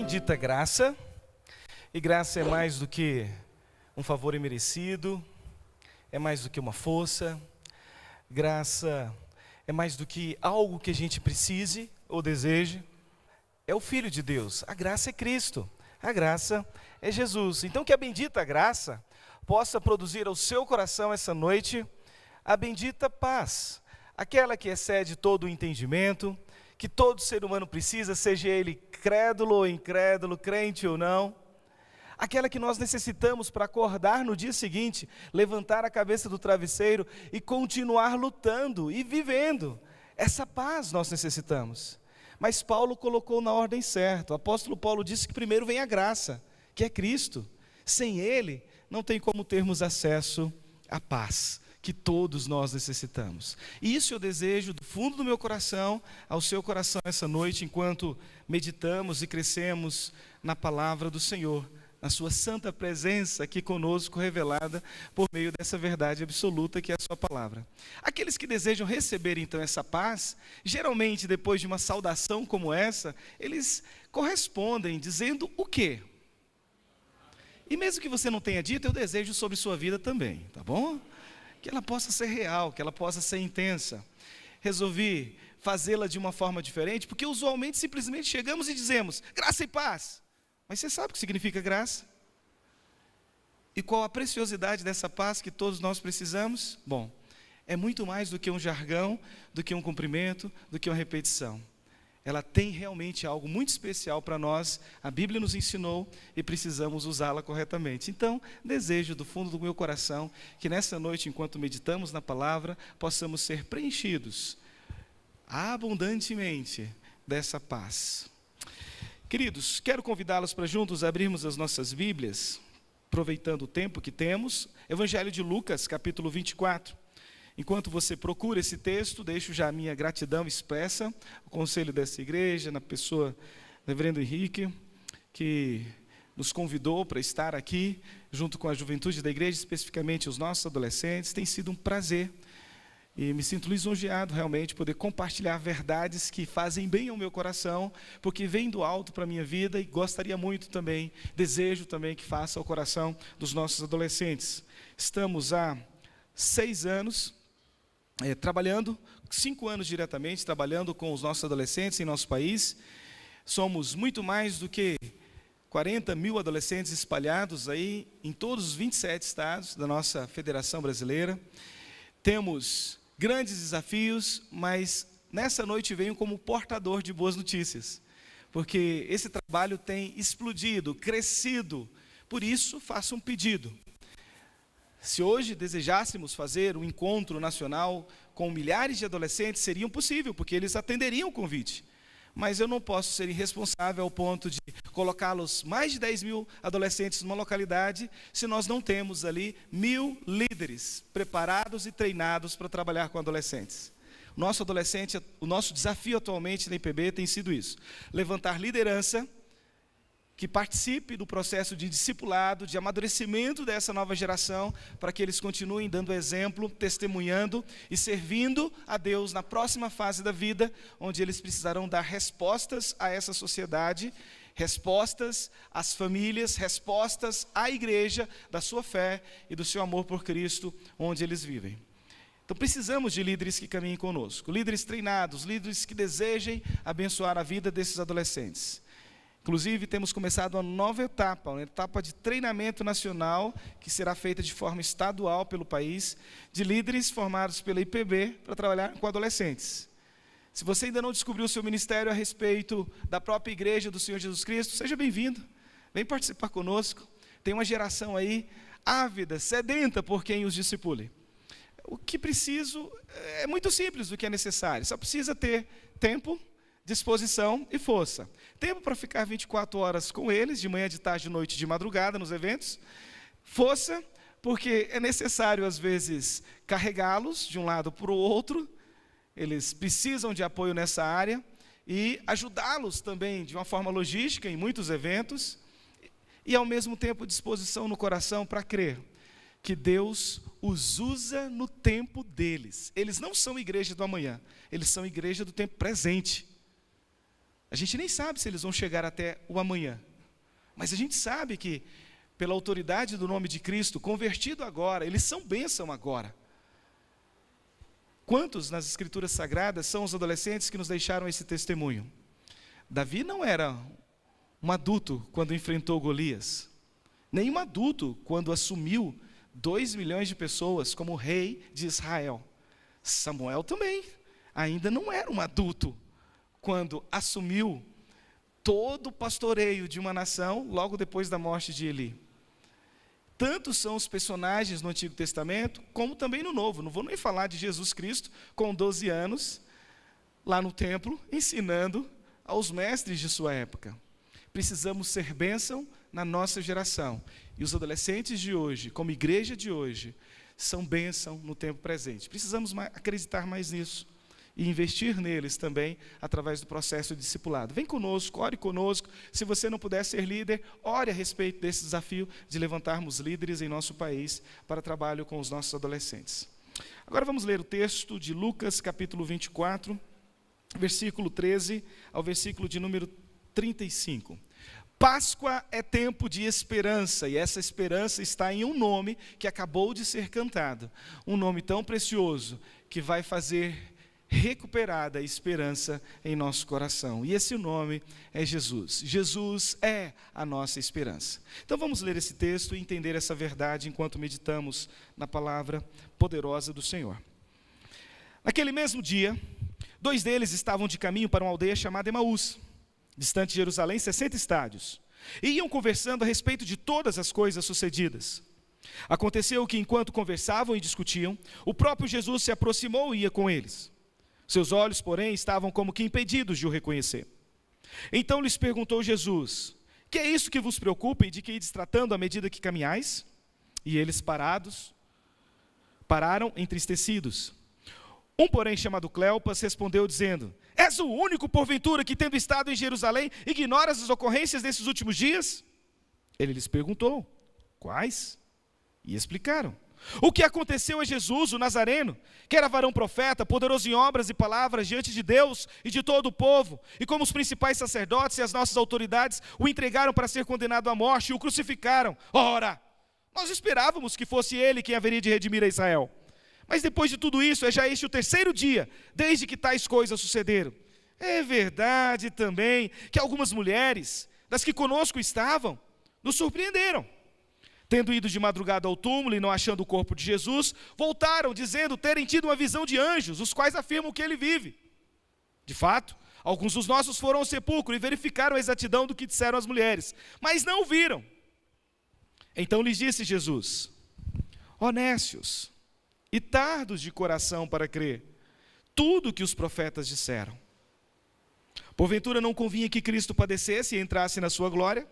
bendita graça, e graça é mais do que um favor imerecido, é mais do que uma força, graça é mais do que algo que a gente precise ou deseje, é o Filho de Deus, a graça é Cristo, a graça é Jesus. Então que a bendita graça possa produzir ao seu coração essa noite a bendita paz, aquela que excede todo o entendimento, que todo ser humano precisa, seja ele crédulo ou incrédulo, crente ou não, aquela que nós necessitamos para acordar no dia seguinte, levantar a cabeça do travesseiro e continuar lutando e vivendo. Essa paz nós necessitamos. Mas Paulo colocou na ordem certa. O apóstolo Paulo disse que primeiro vem a graça, que é Cristo. Sem Ele, não tem como termos acesso à paz que todos nós necessitamos. E isso eu desejo do fundo do meu coração, ao seu coração essa noite, enquanto meditamos e crescemos na palavra do Senhor, na sua santa presença aqui conosco, revelada por meio dessa verdade absoluta que é a sua palavra. Aqueles que desejam receber então essa paz, geralmente depois de uma saudação como essa, eles correspondem dizendo o quê? E mesmo que você não tenha dito, eu desejo sobre sua vida também, tá bom? Que ela possa ser real, que ela possa ser intensa. Resolvi fazê-la de uma forma diferente, porque usualmente simplesmente chegamos e dizemos, graça e paz. Mas você sabe o que significa graça? E qual a preciosidade dessa paz que todos nós precisamos? Bom, é muito mais do que um jargão, do que um cumprimento, do que uma repetição. Ela tem realmente algo muito especial para nós, a Bíblia nos ensinou e precisamos usá-la corretamente. Então, desejo do fundo do meu coração que nessa noite, enquanto meditamos na palavra, possamos ser preenchidos abundantemente dessa paz. Queridos, quero convidá-los para juntos abrirmos as nossas Bíblias, aproveitando o tempo que temos, Evangelho de Lucas, capítulo 24. Enquanto você procura esse texto, deixo já a minha gratidão expressa ao conselho dessa igreja, na pessoa do reverendo Henrique, que nos convidou para estar aqui, junto com a juventude da igreja, especificamente os nossos adolescentes. Tem sido um prazer e me sinto lisonjeado realmente poder compartilhar verdades que fazem bem ao meu coração, porque vem do alto para a minha vida e gostaria muito também, desejo também que faça ao coração dos nossos adolescentes. Estamos há 6 anos trabalhando, 5 anos diretamente, trabalhando com os nossos adolescentes em nosso país. Somos muito mais do que 40 mil adolescentes espalhados aí em todos os 27 estados da nossa Federação Brasileira. Temos grandes desafios, mas nessa noite venho como portador de boas notícias, porque esse trabalho tem explodido, crescido. Por isso, faço um pedido. Se hoje desejássemos fazer um encontro nacional com milhares de adolescentes, seria possível, porque eles atenderiam o convite. Mas eu não posso ser irresponsável ao ponto de colocá-los, mais de 10 mil adolescentes numa localidade, se nós não temos ali 1000 líderes preparados e treinados para trabalhar com adolescentes. O nosso desafio atualmente na IPB tem sido isso, levantar liderança que participe do processo de discipulado, de amadurecimento dessa nova geração, para que eles continuem dando exemplo, testemunhando e servindo a Deus na próxima fase da vida, onde eles precisarão dar respostas a essa sociedade, respostas às famílias, respostas à igreja, da sua fé e do seu amor por Cristo, onde eles vivem. Então precisamos de líderes que caminhem conosco, líderes treinados, líderes que desejem abençoar a vida desses adolescentes. Inclusive, temos começado uma nova etapa, uma etapa de treinamento nacional, que será feita de forma estadual pelo país, de líderes formados pela IPB para trabalhar com adolescentes. Se você ainda não descobriu o seu ministério a respeito da própria igreja do Senhor Jesus Cristo, seja bem-vindo, vem participar conosco. Tem uma geração aí ávida, sedenta por quem os discipule. O que preciso é muito simples do que é necessário, só precisa ter tempo, disposição e força. Tempo para ficar 24 horas com eles, de manhã, de tarde, de noite, de madrugada, nos eventos. Força, porque é necessário, às vezes, carregá-los de um lado para o outro. Eles precisam de apoio nessa área. E ajudá-los também, de uma forma logística, em muitos eventos. E, ao mesmo tempo, disposição no coração para crer que Deus os usa no tempo deles. Eles não são igreja do amanhã, eles são igreja do tempo presente. A gente nem sabe se eles vão chegar até o amanhã, mas a gente sabe que, pela autoridade do nome de Cristo, convertido agora, eles são bênção agora. Quantos nas Escrituras Sagradas são os adolescentes que nos deixaram esse testemunho? Davi não era um adulto quando enfrentou Golias, nem um adulto quando assumiu 2 milhões de pessoas como rei de Israel. Samuel também ainda não era um adulto quando assumiu todo o pastoreio de uma nação logo depois da morte de Eli. Tantos são os personagens no Antigo Testamento, como também no Novo. Não vou nem falar de Jesus Cristo com 12 anos, lá no templo, ensinando aos mestres de sua época. Precisamos ser bênção na nossa geração. E os adolescentes de hoje, como igreja de hoje, são bênção no tempo presente. Precisamos acreditar mais nisso e investir neles também através do processo de discipulado. Vem conosco, ore conosco. Se você não puder ser líder, ore a respeito desse desafio de levantarmos líderes em nosso país para trabalho com os nossos adolescentes. Agora vamos ler o texto de Lucas, capítulo 24, versículo 13 ao versículo de número 35. Páscoa é tempo de esperança, e essa esperança está em um nome que acabou de ser cantado. Um nome tão precioso que vai fazer recuperada a esperança em nosso coração. E esse nome é Jesus. Jesus é a nossa esperança. Então vamos ler esse texto e entender essa verdade enquanto meditamos na palavra poderosa do Senhor. Naquele mesmo dia, 2 deles estavam de caminho para uma aldeia chamada Emaús, distante de Jerusalém 60 estádios, e iam conversando a respeito de todas as coisas sucedidas. Aconteceu que, enquanto conversavam e discutiam, o próprio Jesus se aproximou e ia com eles. Seus olhos, porém, estavam como que impedidos de o reconhecer. Então lhes perguntou Jesus: que é isso que vos preocupa e de que ides tratando à medida que caminhais? E eles pararam entristecidos. Um, porém, chamado Cleopas, respondeu dizendo: és o único, porventura, que tendo estado em Jerusalém, ignoras as ocorrências desses últimos dias? Ele lhes perguntou: quais? E explicaram. O que aconteceu a Jesus, o Nazareno, que era varão profeta, poderoso em obras e palavras diante de Deus e de todo o povo, e como os principais sacerdotes e as nossas autoridades o entregaram para ser condenado à morte e o crucificaram. Ora, nós esperávamos que fosse ele quem haveria de redimir a Israel. Mas depois de tudo isso, é já este o 3º dia, desde que tais coisas sucederam. É verdade também que algumas mulheres, das que conosco estavam, nos surpreenderam. Tendo ido de madrugada ao túmulo e não achando o corpo de Jesus, voltaram dizendo terem tido uma visão de anjos, os quais afirmam que ele vive. De fato, alguns dos nossos foram ao sepulcro e verificaram a exatidão do que disseram as mulheres, mas não o viram. Então lhes disse Jesus: ó nécios e tardos de coração para crer tudo o que os profetas disseram. Porventura não convinha que Cristo padecesse e entrasse na sua glória?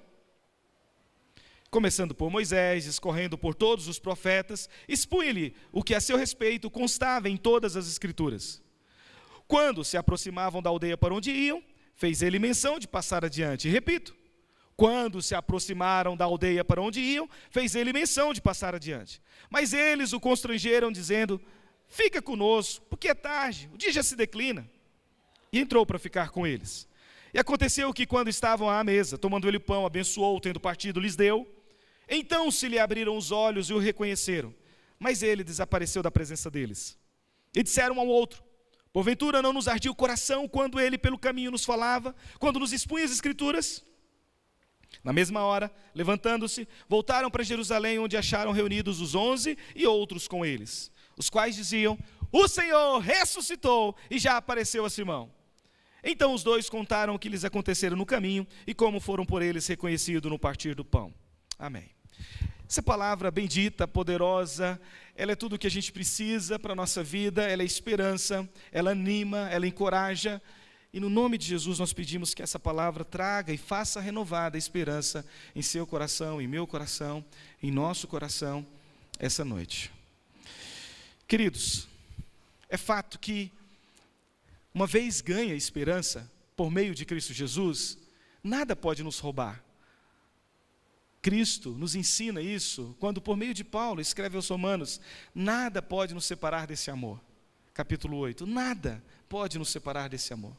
Começando por Moisés, discorrendo por todos os profetas, expunha-lhe o que a seu respeito constava em todas as Escrituras. Quando se aproximavam da aldeia para onde iam, fez ele menção de passar adiante. E repito, quando se aproximaram da aldeia para onde iam, fez ele menção de passar adiante. Mas eles o constrangeram, dizendo: fica conosco, porque é tarde, o dia já se declina. E entrou para ficar com eles. E aconteceu que, quando estavam à mesa, tomando ele o pão, abençoou, tendo partido, lhes deu. Então se lhe abriram os olhos e o reconheceram, mas ele desapareceu da presença deles. E disseram um ao outro: porventura não nos ardia o coração quando ele pelo caminho nos falava, quando nos expunha as Escrituras? Na mesma hora, levantando-se, voltaram para Jerusalém, onde acharam reunidos os 11 e outros com eles, os quais diziam: o Senhor ressuscitou e já apareceu a Simão. Então os 2 contaram o que lhes aconteceram no caminho e como foram por eles reconhecidos no partir do pão. Amém. Essa palavra bendita, poderosa, ela é tudo o que a gente precisa para a nossa vida, ela é esperança, ela anima, ela encoraja. E no nome de Jesus nós pedimos que essa palavra traga e faça renovada a esperança em seu coração, em meu coração, em nosso coração, essa noite. Queridos, é fato que, uma vez ganha a esperança por meio de Cristo Jesus, nada pode nos roubar. Cristo nos ensina isso, quando por meio de Paulo escreve aos Romanos: nada pode nos separar desse amor. Capítulo 8, nada pode nos separar desse amor.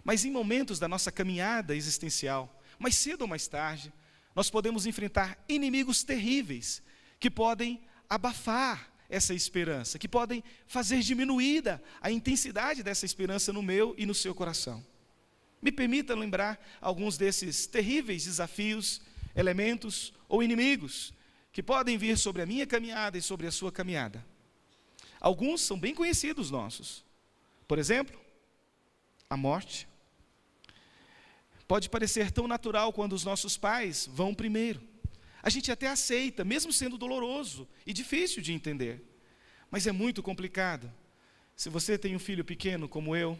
Mas em momentos da nossa caminhada existencial, mais cedo ou mais tarde, nós podemos enfrentar inimigos terríveis que podem abafar essa esperança, que podem fazer diminuída a intensidade dessa esperança no meu e no seu coração. Me permita lembrar alguns desses terríveis desafios, elementos ou inimigos que podem vir sobre a minha caminhada e sobre a sua caminhada. Alguns são bem conhecidos nossos. Por exemplo, a morte. Pode parecer tão natural quando os nossos pais vão primeiro. A gente até aceita, mesmo sendo doloroso e difícil de entender. Mas é muito complicado. Se você tem um filho pequeno como eu,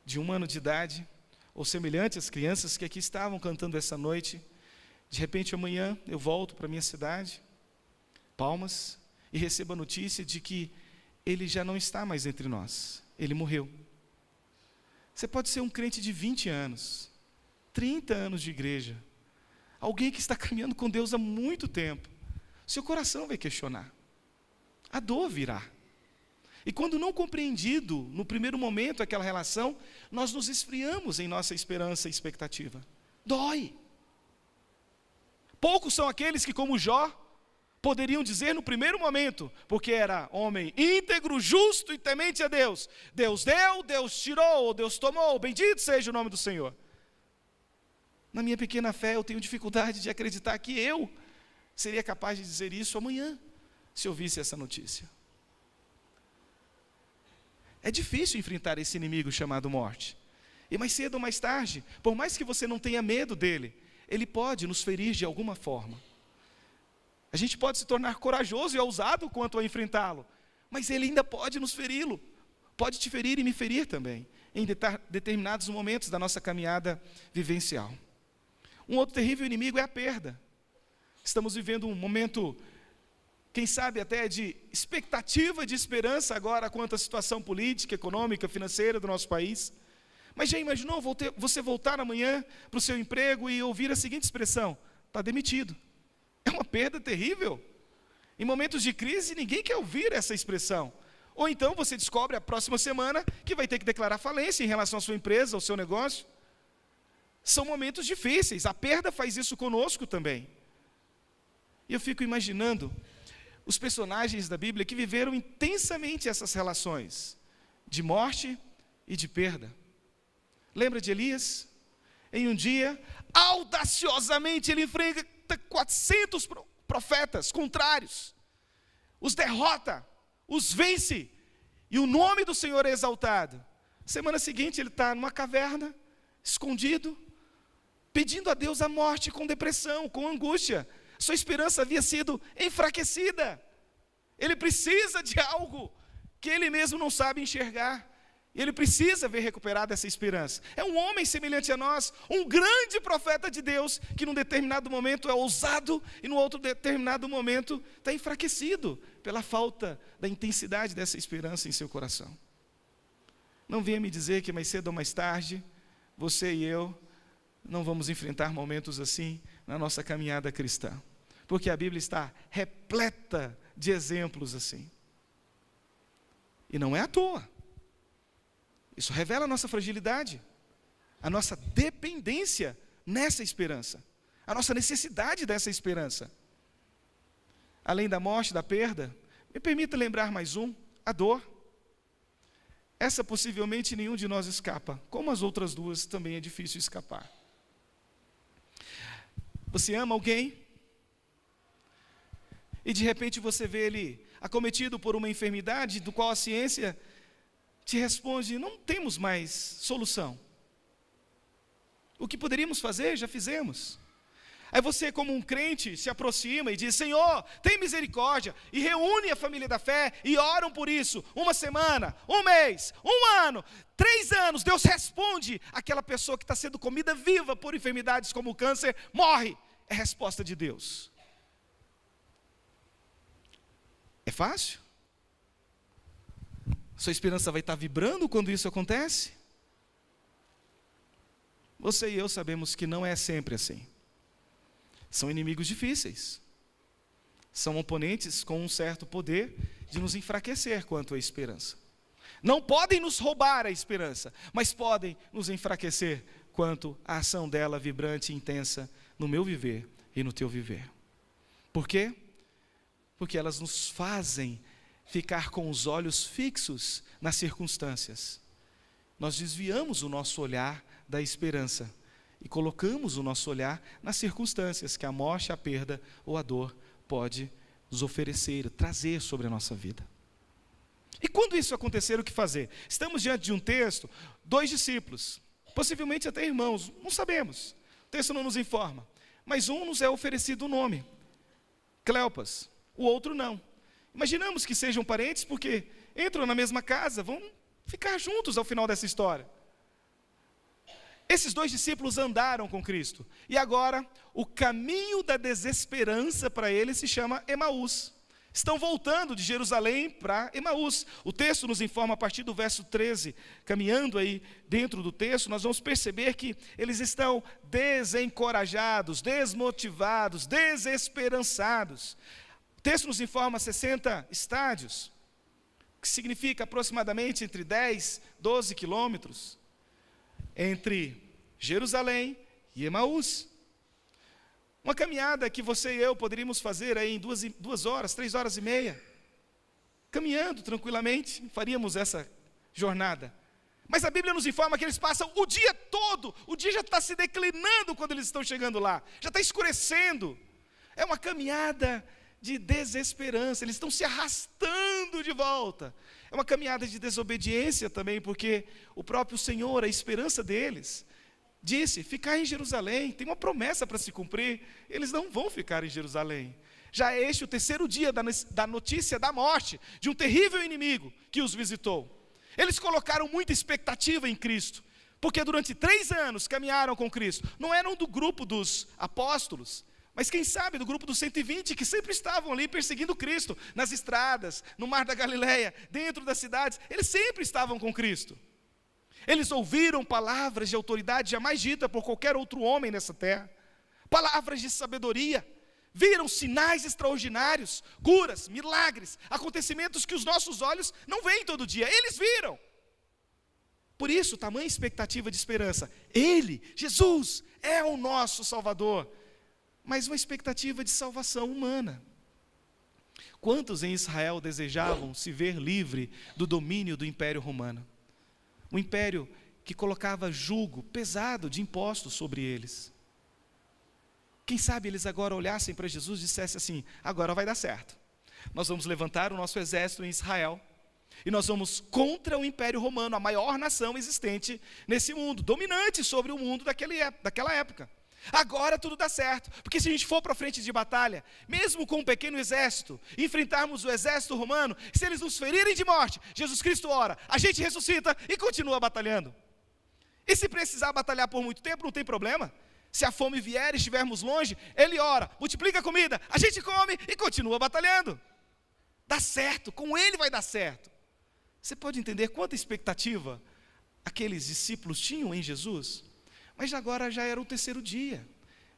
de 1 ano de idade, ou semelhante às crianças que aqui estavam cantando essa noite, de repente amanhã eu volto para a minha cidade, Palmas, e recebo a notícia de que ele já não está mais entre nós. Ele morreu. Você pode ser um crente de 20 anos, 30 anos de igreja, alguém que está caminhando com Deus há muito tempo. Seu coração vai questionar. A dor virá. E quando não compreendido, no primeiro momento, aquela relação, nós nos esfriamos em nossa esperança e expectativa. Dói. Poucos são aqueles que, como Jó, poderiam dizer no primeiro momento, porque era homem íntegro, justo e temente a Deus. Deus deu, Deus tirou, Deus tomou, bendito seja o nome do Senhor. Na minha pequena fé, eu tenho dificuldade de acreditar que eu seria capaz de dizer isso amanhã, se ouvisse essa notícia. É difícil enfrentar esse inimigo chamado morte. E mais cedo ou mais tarde, por mais que você não tenha medo dele, ele pode nos ferir de alguma forma. A gente pode se tornar corajoso e ousado quanto a enfrentá-lo, mas ele ainda pode nos feri-lo. Pode te ferir e me ferir também, em determinados momentos da nossa caminhada vivencial. Um outro terrível inimigo é a perda. Estamos vivendo um momento, quem sabe até de expectativa, de esperança agora quanto à situação política, econômica, financeira do nosso país. Mas já imaginou você voltar amanhã para o seu emprego e ouvir a seguinte expressão: está demitido. É uma perda terrível. Em momentos de crise, ninguém quer ouvir essa expressão. Ou então você descobre a próxima semana que vai ter que declarar falência em relação à sua empresa, ao seu negócio. São momentos difíceis, a perda faz isso conosco também. E eu fico imaginando os personagens da Bíblia que viveram intensamente essas relações de morte e de perda. Lembra de Elias? Em um dia, audaciosamente ele enfrenta 400 profetas contrários, os derrota, os vence, e o nome do Senhor é exaltado. Semana seguinte ele está numa caverna, escondido, pedindo a Deus a morte, com depressão, com angústia. Sua esperança havia sido enfraquecida. Ele precisa de algo que ele mesmo não sabe enxergar. Ele precisa ver recuperada essa esperança. É um homem semelhante a nós, um grande profeta de Deus, que num determinado momento é ousado e no outro determinado momento está enfraquecido pela falta da intensidade dessa esperança em seu coração. Não venha me dizer que mais cedo ou mais tarde, você e eu não vamos enfrentar momentos assim na nossa caminhada cristã, porque a Bíblia está repleta de exemplos assim. E não é à toa. Isso revela a nossa fragilidade, a nossa dependência nessa esperança, a nossa necessidade dessa esperança. Além da morte, da perda, me permita lembrar mais um, a dor. Essa possivelmente nenhum de nós escapa, como as outras duas também é difícil escapar. Você ama alguém e de repente você vê ele acometido por uma enfermidade do qual a ciência te responde: não temos mais solução. O que poderíamos fazer, já fizemos. Aí você, como um crente, se aproxima e diz: Senhor, tem misericórdia, e reúne a família da fé, e oram por isso, 1 semana, 1 mês, 1 ano, 3 anos, Deus responde. Aquela pessoa que está sendo comida viva por enfermidades como o câncer, morre. É resposta de Deus. É fácil? Sua esperança vai estar vibrando quando isso acontece? Você e eu sabemos que não é sempre assim. São inimigos difíceis. São oponentes com um certo poder de nos enfraquecer quanto à esperança. Não podem nos roubar a esperança, mas podem nos enfraquecer quanto à ação dela vibrante e intensa no meu viver e no teu viver. Por quê? Porque elas nos fazem ficar com os olhos fixos nas circunstâncias. Nós desviamos o nosso olhar da esperança e colocamos o nosso olhar nas circunstâncias que a morte, a perda ou a dor pode nos oferecer, trazer sobre a nossa vida. E quando isso acontecer, o que fazer? Estamos diante de um texto, 2 discípulos, possivelmente até irmãos, não sabemos, o texto não nos informa, mas um nos é oferecido o nome, Cleopas, o outro não. Imaginamos que sejam parentes porque entram na mesma casa, vão ficar juntos ao final dessa história. Esses 2 discípulos andaram com Cristo, e agora o caminho da desesperança para eles se chama Emaús. Estão voltando de Jerusalém para Emaús. O texto nos informa a partir do verso 13, caminhando aí dentro do texto, nós vamos perceber que eles estão desencorajados, desmotivados, desesperançados. O texto nos informa 60 estádios, que significa aproximadamente entre 10, 12 quilômetros, entre Jerusalém e Emaús. Uma caminhada que você e eu poderíamos fazer aí em 2 horas, 3 horas e meia. Caminhando tranquilamente, faríamos essa jornada. Mas a Bíblia nos informa que eles passam o dia todo, o dia já está se declinando quando eles estão chegando lá, já está escurecendo. É uma caminhada de desesperança, eles estão se arrastando de volta. É uma caminhada de desobediência também, porque o próprio Senhor, a esperança deles, disse, ficar em Jerusalém, tem uma promessa para se cumprir, eles não vão ficar em Jerusalém. Já é este o 3º dia da notícia da morte, de um terrível inimigo que os visitou. Eles colocaram muita expectativa em Cristo, porque durante 3 anos caminharam com Cristo, não eram do grupo dos apóstolos, mas quem sabe do grupo dos 120, que sempre estavam ali perseguindo Cristo, nas estradas, no mar da Galileia, dentro das cidades, eles sempre estavam com Cristo. Eles ouviram palavras de autoridade jamais dita por qualquer outro homem nessa terra, palavras de sabedoria, viram sinais extraordinários, curas, milagres, acontecimentos que os nossos olhos não veem todo dia, eles viram. Por isso, tamanha expectativa de esperança. Ele, Jesus, é o nosso Salvador, mas uma expectativa de salvação humana. Quantos em Israel desejavam se ver livre do domínio do Império Romano? Um império que colocava jugo pesado de impostos sobre eles. Quem sabe eles agora olhassem para Jesus e dissessem assim, agora vai dar certo. Nós vamos levantar o nosso exército em Israel, e nós vamos contra o Império Romano, a maior nação existente nesse mundo, dominante sobre o mundo daquela época. Agora tudo dá certo, porque se a gente for para frente de batalha, mesmo com um pequeno exército, enfrentarmos o exército romano, se eles nos ferirem de morte, Jesus Cristo ora, a gente ressuscita e continua batalhando. E se precisar batalhar por muito tempo, não tem problema. Se a fome vier e estivermos longe, Ele ora, multiplica a comida, a gente come e continua batalhando. Dá certo, com Ele vai dar certo. Você pode entender quanta expectativa aqueles discípulos tinham em Jesus? Mas agora já era o 3º dia,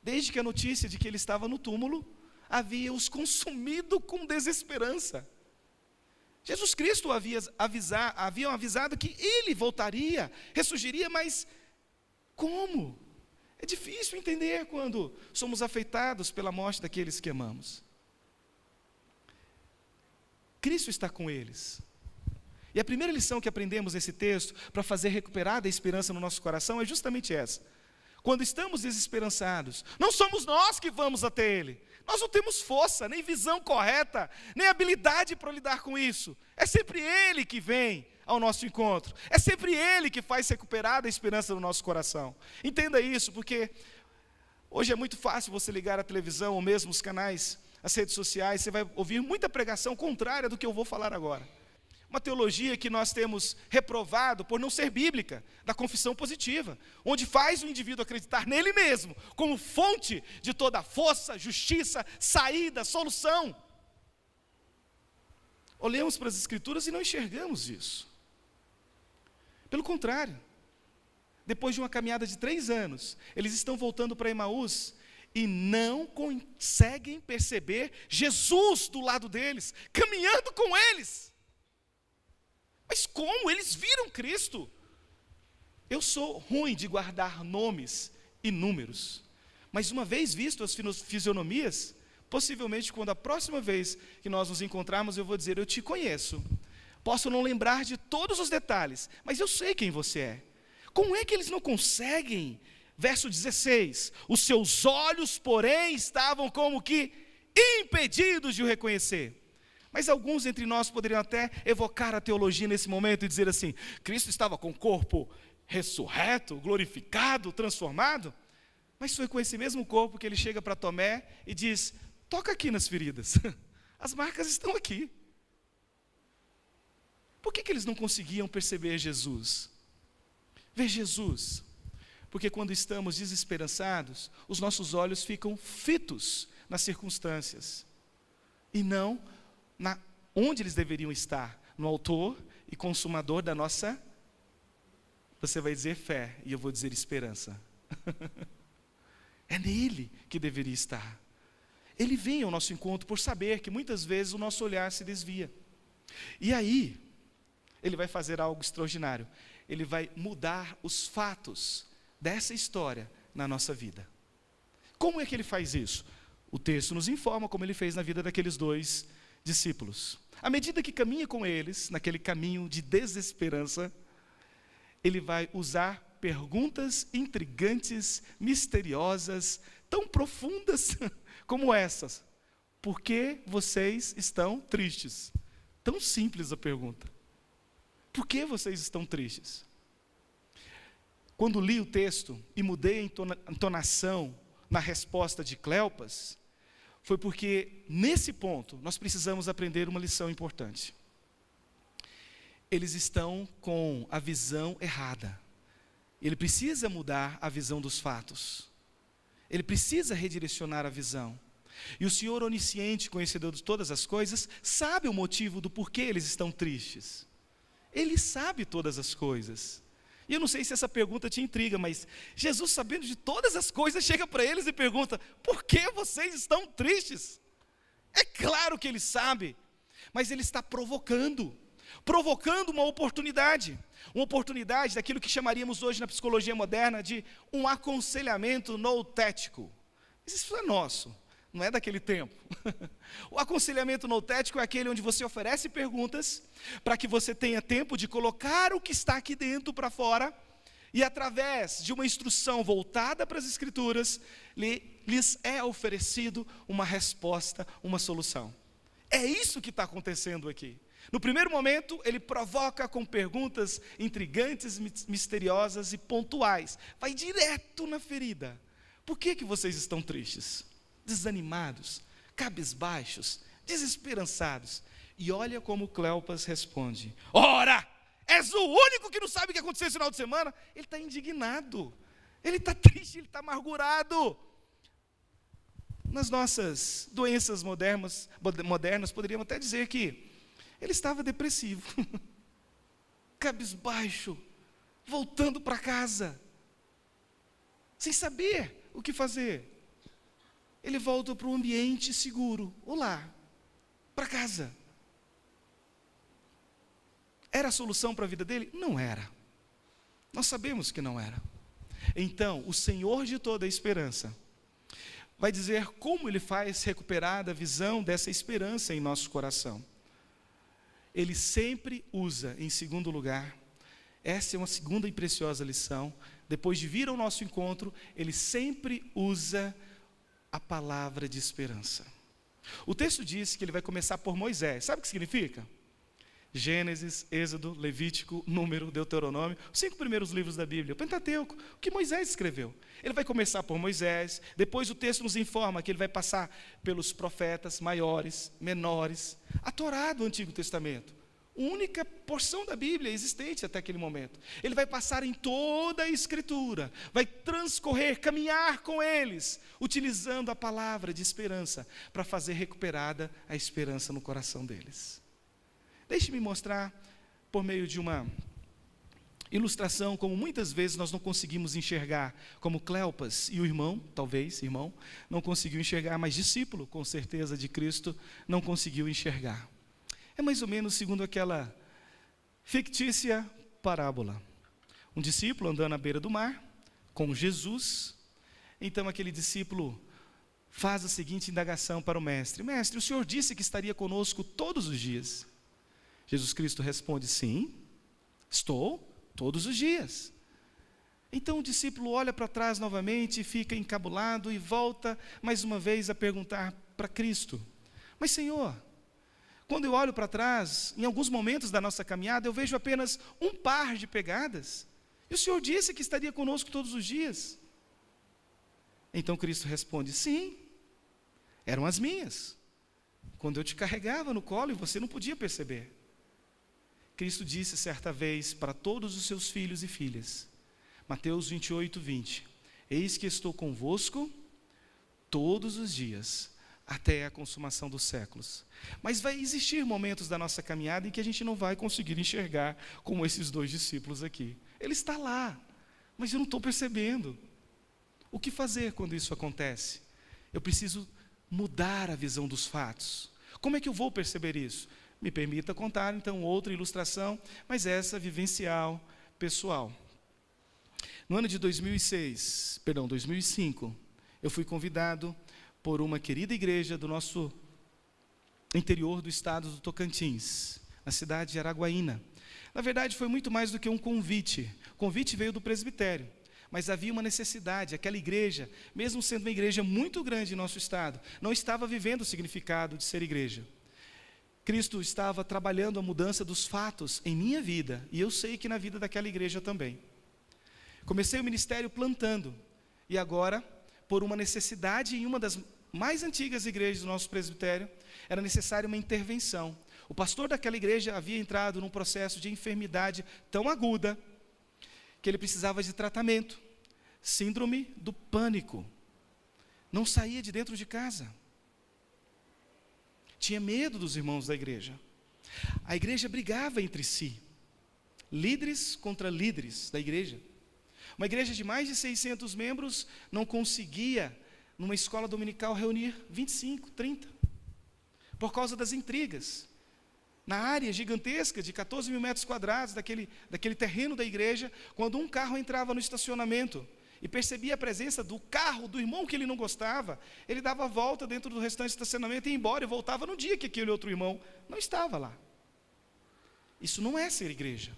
desde que a notícia de que ele estava no túmulo havia os consumido com desesperança. Jesus Cristo haviam avisado que ele voltaria, ressurgiria, mas como? É difícil entender quando somos afetados pela morte daqueles que amamos. Cristo está com eles. E a primeira lição que aprendemos nesse texto, para fazer recuperar a esperança no nosso coração, é justamente essa. Quando estamos desesperançados, não somos nós que vamos até Ele. Nós não temos força, nem visão correta, nem habilidade para lidar com isso. É sempre Ele que vem ao nosso encontro. É sempre Ele que faz recuperar a esperança no nosso coração. Entenda isso, porque hoje é muito fácil você ligar a televisão, ou mesmo os canais, as redes sociais, você vai ouvir muita pregação contrária do que eu vou falar agora. Uma teologia que nós temos reprovado por não ser bíblica, da confissão positiva, onde faz o indivíduo acreditar nele mesmo, como fonte de toda força, justiça, saída, solução. Olhamos para as Escrituras e não enxergamos isso. Pelo contrário, depois de uma caminhada de 3 anos, eles estão voltando para Emaús e não conseguem perceber Jesus do lado deles, caminhando com eles. Mas como? Eles viram Cristo. Eu sou ruim de guardar nomes e números, mas uma vez visto as fisionomias, possivelmente quando a próxima vez que nós nos encontrarmos, eu vou dizer, eu te conheço. Posso não lembrar de todos os detalhes, mas eu sei quem você é. Como é que eles não conseguem? Verso 16, os seus olhos, porém, estavam como que impedidos de o reconhecer. Mas alguns entre nós poderiam até evocar a teologia nesse momento e dizer assim, Cristo estava com o corpo ressurreto, glorificado, transformado, mas foi com esse mesmo corpo que ele chega para Tomé e diz, toca aqui nas feridas, as marcas estão aqui. Por que eles não conseguiam perceber Jesus? Ver Jesus, porque quando estamos desesperançados, os nossos olhos ficam fitos nas circunstâncias, e não onde eles deveriam estar, no autor e consumador da nossa, você vai dizer fé, e eu vou dizer esperança. É nele que deveria estar. Ele vem ao nosso encontro por saber que muitas vezes o nosso olhar se desvia. E aí, ele vai fazer algo extraordinário. Ele vai mudar os fatos dessa história na nossa vida. Como é que ele faz isso? O texto nos informa como ele fez na vida daqueles dois discípulos. À medida que caminha com eles, naquele caminho de desesperança, ele vai usar perguntas intrigantes, misteriosas, tão profundas como essas. Por que vocês estão tristes? Tão simples a pergunta. Por que vocês estão tristes? Quando li o texto e mudei a entonação na resposta de Cleopas, foi porque, nesse ponto, nós precisamos aprender uma lição importante. Eles estão com a visão errada. Ele precisa mudar a visão dos fatos. Ele precisa redirecionar a visão. E o Senhor onisciente, conhecedor de todas as coisas, sabe o motivo do porquê eles estão tristes. Ele sabe todas as coisas. E eu não sei se essa pergunta te intriga, mas Jesus, sabendo de todas as coisas, chega para eles e pergunta, por que vocês estão tristes? É claro que ele sabe, mas ele está provocando uma oportunidade daquilo que chamaríamos hoje na psicologia moderna de um aconselhamento noutético. Mas isso é nosso, não é daquele tempo. O aconselhamento noutético é aquele onde você oferece perguntas para que você tenha tempo de colocar o que está aqui dentro para fora e através de uma instrução voltada para as Escrituras, lhes é oferecido uma resposta, uma solução. É isso que está acontecendo aqui. No primeiro momento, ele provoca com perguntas intrigantes, misteriosas e pontuais. Vai direto na ferida. Por que vocês estão tristes? Desanimados, cabisbaixos, desesperançados. E olha como Cleopas responde. Ora, és o único que não sabe o que aconteceu esse final de semana? Ele está indignado, ele está triste, ele está amargurado. Nas nossas doenças modernas, poderíamos até dizer que ele estava depressivo, cabisbaixo, voltando para casa, sem saber o que fazer. Ele volta para o ambiente seguro, o lar, para casa. Era a solução para a vida dele? Não era. Nós sabemos que não era. Então, o Senhor de toda a esperança vai dizer como Ele faz recuperar a visão dessa esperança em nosso coração. Ele sempre usa, em segundo lugar, essa é uma segunda e preciosa lição, depois de vir ao nosso encontro, Ele sempre usa a palavra de esperança. O texto diz que Ele vai começar por Moisés. Sabe o que significa? Gênesis, Êxodo, Levítico, Número, Deuteronômio, os 5 primeiros livros da Bíblia, o Pentateuco, o que Moisés escreveu. Ele vai começar por Moisés, depois o texto nos informa que ele vai passar pelos profetas maiores, menores, a Torá do Antigo Testamento, única porção da Bíblia existente até aquele momento. Ele vai passar em toda a Escritura, vai transcorrer, caminhar com eles, utilizando a palavra de esperança para fazer recuperada a esperança no coração deles. Deixe-me mostrar, por meio de uma ilustração, como muitas vezes nós não conseguimos enxergar, como Cleopas e o irmão, talvez, irmão, não conseguiu enxergar, mas discípulo, com certeza, de Cristo, não conseguiu enxergar. É mais ou menos segundo aquela fictícia parábola. Um discípulo andando à beira do mar, com Jesus. Então aquele discípulo faz a seguinte indagação para o mestre: mestre, o senhor disse que estaria conosco todos os dias. Jesus Cristo responde: sim, estou todos os dias. Então o discípulo olha para trás novamente, fica encabulado e volta mais uma vez a perguntar para Cristo: mas Senhor, quando eu olho para trás, em alguns momentos da nossa caminhada, eu vejo apenas um par de pegadas, e o Senhor disse que estaria conosco todos os dias. Então Cristo responde: sim, eram as minhas, quando eu te carregava no colo e você não podia perceber. Cristo disse certa vez para todos os seus filhos e filhas, Mateus 28, 20, eis que estou convosco todos os dias, até a consumação dos séculos. Mas vai existir momentos da nossa caminhada em que a gente não vai conseguir enxergar como esses dois discípulos aqui. Ele está lá, mas eu não estou percebendo. O que fazer quando isso acontece? Eu preciso mudar a visão dos fatos. Como é que eu vou perceber isso? Me permita contar então outra ilustração, mas essa vivencial, pessoal. No ano de 2005, eu fui convidado por uma querida igreja do nosso interior do estado do Tocantins, na cidade de Araguaína. Na verdade, foi muito mais do que um convite. O convite veio do presbitério, mas havia uma necessidade. Aquela igreja, mesmo sendo uma igreja muito grande em nosso estado, não estava vivendo o significado de ser igreja. Cristo estava trabalhando a mudança dos fatos em minha vida, e eu sei que na vida daquela igreja também. Comecei o ministério plantando, e agora, por uma necessidade em uma das mais antigas igrejas do nosso presbitério, era necessária uma intervenção. O pastor daquela igreja havia entrado num processo de enfermidade tão aguda que ele precisava de tratamento, síndrome do pânico. Não saía de dentro de casa. Tinha medo dos irmãos da igreja. A igreja brigava entre si, líderes contra líderes da igreja. Uma igreja de mais de 600 membros não conseguia, numa escola dominical, reunir 25, 30, por causa das intrigas. Na área gigantesca de 14 mil metros quadrados daquele terreno da igreja, quando um carro entrava no estacionamento e percebia a presença do carro do irmão que ele não gostava, ele dava a volta dentro do restante do estacionamento e ia embora e voltava no dia que aquele outro irmão não estava lá. Isso não é ser igreja.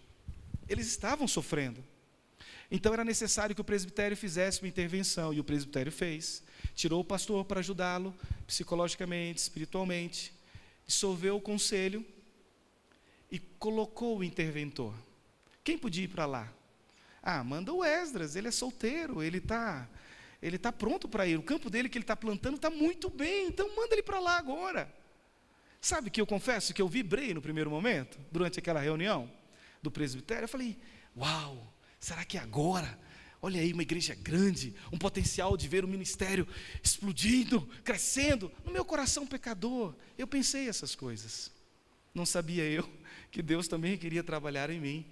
Eles estavam sofrendo. Então era necessário que o presbitério fizesse uma intervenção, e o presbitério fez. Tirou o pastor para ajudá-lo, psicologicamente, espiritualmente, dissolveu o conselho e colocou o interventor. Quem podia ir para lá? Manda o Esdras, ele é solteiro, ele tá pronto para ir, o campo dele que ele está plantando está muito bem, então manda ele para lá agora. Sabe que eu confesso que eu vibrei no primeiro momento, durante aquela reunião do presbitério, eu falei, uau, será que agora? Olha aí, uma igreja grande, um potencial de ver o ministério explodindo, crescendo. No meu coração pecador, eu pensei essas coisas. Não sabia eu que Deus também queria trabalhar em mim.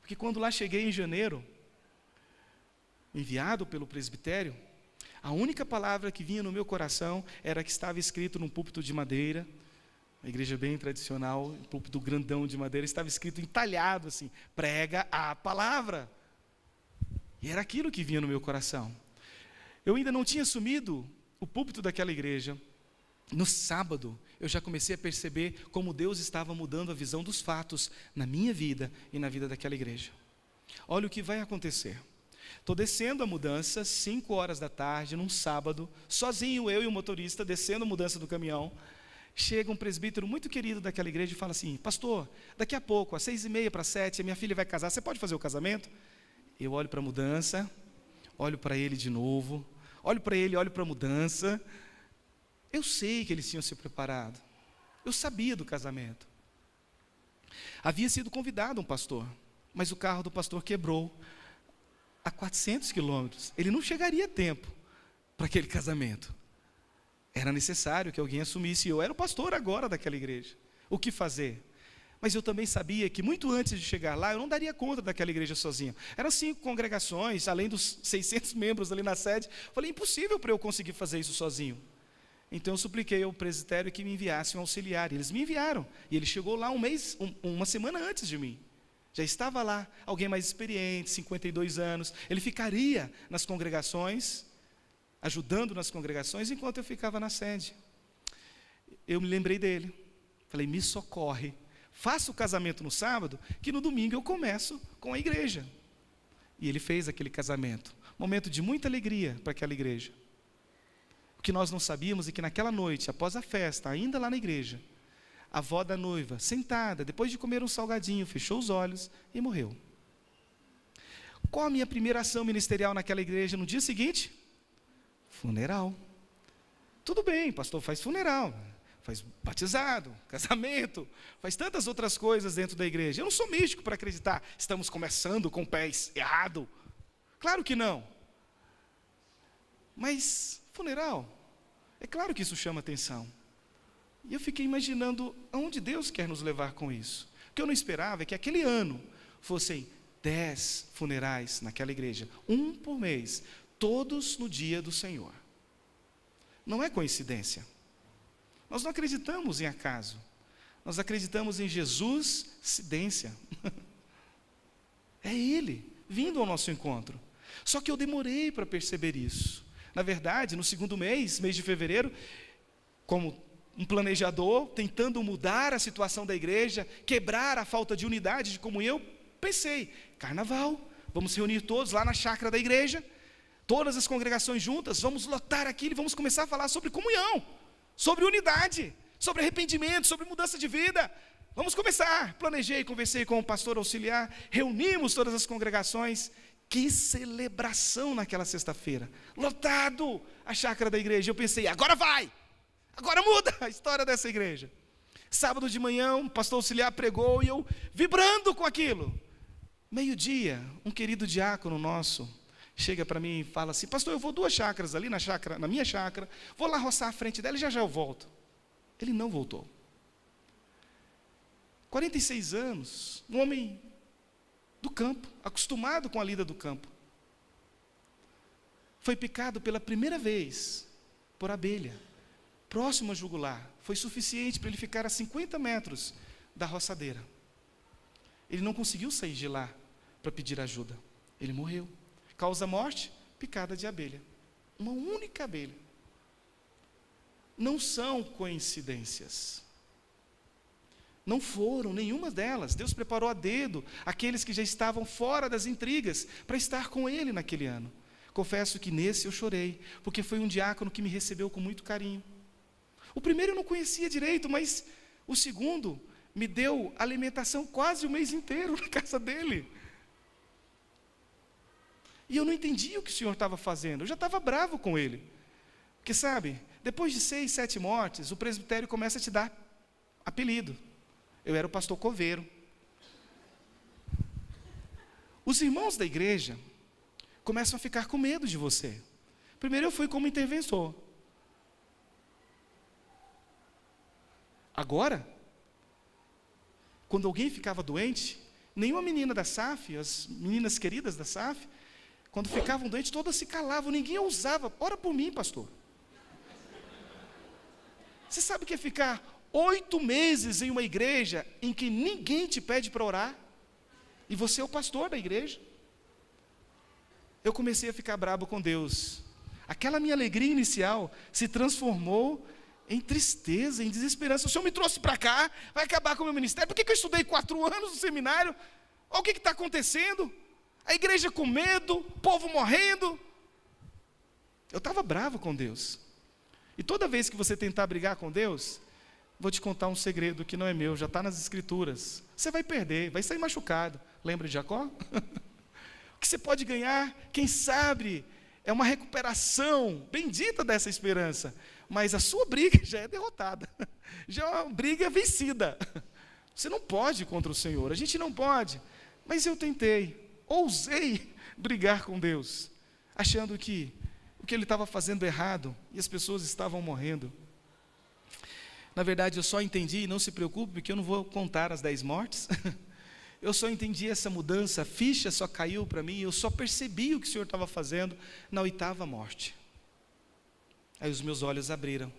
Porque quando lá cheguei em janeiro, enviado pelo presbitério, a única palavra que vinha no meu coração era que estava escrito num púlpito de madeira, uma igreja bem tradicional, um púlpito grandão de madeira, estava escrito entalhado assim, prega a palavra. E era aquilo que vinha no meu coração. Eu ainda não tinha assumido o púlpito daquela igreja. No sábado, eu já comecei a perceber como Deus estava mudando a visão dos fatos na minha vida e na vida daquela igreja. Olha o que vai acontecer. Estou descendo a mudança, 5 horas da tarde, num sábado, sozinho, eu e o motorista, descendo a mudança do caminhão. Chega um presbítero muito querido daquela igreja e fala assim, pastor, daqui a pouco, às 6:30 para 7, a minha filha vai casar, você pode fazer o casamento? Eu olho para a mudança, olho para ele de novo, olho para ele, olho para a mudança. Eu sei que eles tinham se preparado. Eu sabia do casamento. Havia sido convidado um pastor, mas o carro do pastor quebrou a 400 quilômetros. Ele não chegaria a tempo para aquele casamento. Era necessário que alguém assumisse. Eu era o pastor agora daquela igreja. O que fazer? Mas eu também sabia que muito antes de chegar lá, eu não daria conta daquela igreja sozinho. Eram 5 congregações, além dos 600 membros ali na sede. Falei, impossível para eu conseguir fazer isso sozinho. Então eu supliquei ao presbitério que me enviasse um auxiliar. E eles me enviaram. E ele chegou lá uma semana antes de mim. Já estava lá, alguém mais experiente, 52 anos. Ele ficaria nas congregações, ajudando nas congregações, enquanto eu ficava na sede. Eu me lembrei dele. Falei, me socorre. Faça o casamento no sábado, que no domingo eu começo com a igreja. E ele fez aquele casamento. Momento de muita alegria para aquela igreja. O que nós não sabíamos é que naquela noite, após a festa, ainda lá na igreja, a avó da noiva, sentada, depois de comer um salgadinho, fechou os olhos e morreu. Qual a minha primeira ação ministerial naquela igreja no dia seguinte? Funeral. Tudo bem, pastor faz funeral, faz batizado, casamento, faz tantas outras coisas dentro da igreja. Eu não sou místico para acreditar, estamos começando com pés errado. Claro que não. Mas funeral, é claro que isso chama atenção. E eu fiquei imaginando aonde Deus quer nos levar com isso. O que eu não esperava é que aquele ano fossem 10 funerais naquela igreja, um por mês, todos no dia do Senhor. Não é coincidência. Nós não acreditamos em acaso. Nós acreditamos em Jesus, incidência. É Ele vindo ao nosso encontro. Só que eu demorei para perceber isso. Na verdade, no segundo mês de fevereiro, como um planejador, tentando mudar a situação da igreja, quebrar a falta de unidade, de comunhão, pensei, carnaval, vamos reunir todos lá na chácara da igreja, todas as congregações juntas, vamos lotar aquilo e vamos começar a falar sobre comunhão, sobre unidade, sobre arrependimento, sobre mudança de vida. Vamos começar. Planejei, conversei com o pastor auxiliar, reunimos todas as congregações. Que celebração naquela sexta-feira, lotado a chácara da igreja. Eu pensei, agora vai! Agora muda a história dessa igreja. Sábado de manhã, o pastor auxiliar pregou e eu vibrando com aquilo. Meio-dia, um querido diácono nosso chega para mim e fala assim, pastor, eu vou 2 chácaras ali na minha chácara, vou lá roçar a frente dela e já eu volto. Ele não voltou. 46 anos, um homem do campo, acostumado com a lida do campo. Foi picado pela primeira vez por abelha. Próximo a jugular, foi suficiente para ele ficar a 50 metros da roçadeira. Ele não conseguiu sair de lá para pedir ajuda. Ele morreu. Causa morte, picada de abelha. Uma única abelha. Não são coincidências. Não foram nenhuma delas. Deus preparou a dedo aqueles que já estavam fora das intrigas para estar com Ele naquele ano. Confesso que nesse eu chorei, porque foi um diácono que me recebeu com muito carinho. O primeiro eu não conhecia direito, mas o segundo me deu alimentação quase o mês inteiro na casa dele. E eu não entendia o que o Senhor estava fazendo, eu já estava bravo com ele. Porque sabe, depois de 6, 7 mortes, o presbitério começa a te dar apelido. Eu era o pastor coveiro. Os irmãos da igreja começam a ficar com medo de você. Primeiro eu fui como interventor. Agora, quando alguém ficava doente, nenhuma menina da SAF, as meninas queridas da SAF, quando ficavam doentes, todas se calavam, ninguém ousava, ora por mim, pastor. Você sabe o que é ficar 8 meses em uma igreja em que ninguém te pede para orar? E você é o pastor da igreja? Eu comecei a ficar bravo com Deus. Aquela minha alegria inicial se transformou em tristeza, em desesperança. O Senhor me trouxe para cá, vai acabar com o meu ministério. Por que eu estudei 4 anos no seminário? Olha o que está acontecendo. A igreja com medo, o povo morrendo. Eu estava bravo com Deus. E toda vez que você tentar brigar com Deus, vou te contar um segredo que não é meu, já está nas escrituras. Você vai perder, vai sair machucado. Lembra de Jacó? O que você pode ganhar, quem sabe, é uma recuperação bendita dessa esperança. Mas a sua briga já é derrotada, já é uma briga vencida. Você não pode contra o Senhor, a gente não pode. Mas eu tentei, ousei brigar com Deus, achando que o que Ele estava fazendo errado e as pessoas estavam morrendo. Na verdade, eu só entendi, não se preocupe, porque eu não vou contar as 10 mortes. Eu só entendi essa mudança, a ficha só caiu para mim, eu só percebi o que o Senhor estava fazendo na 8ª morte. Aí os meus olhos abriram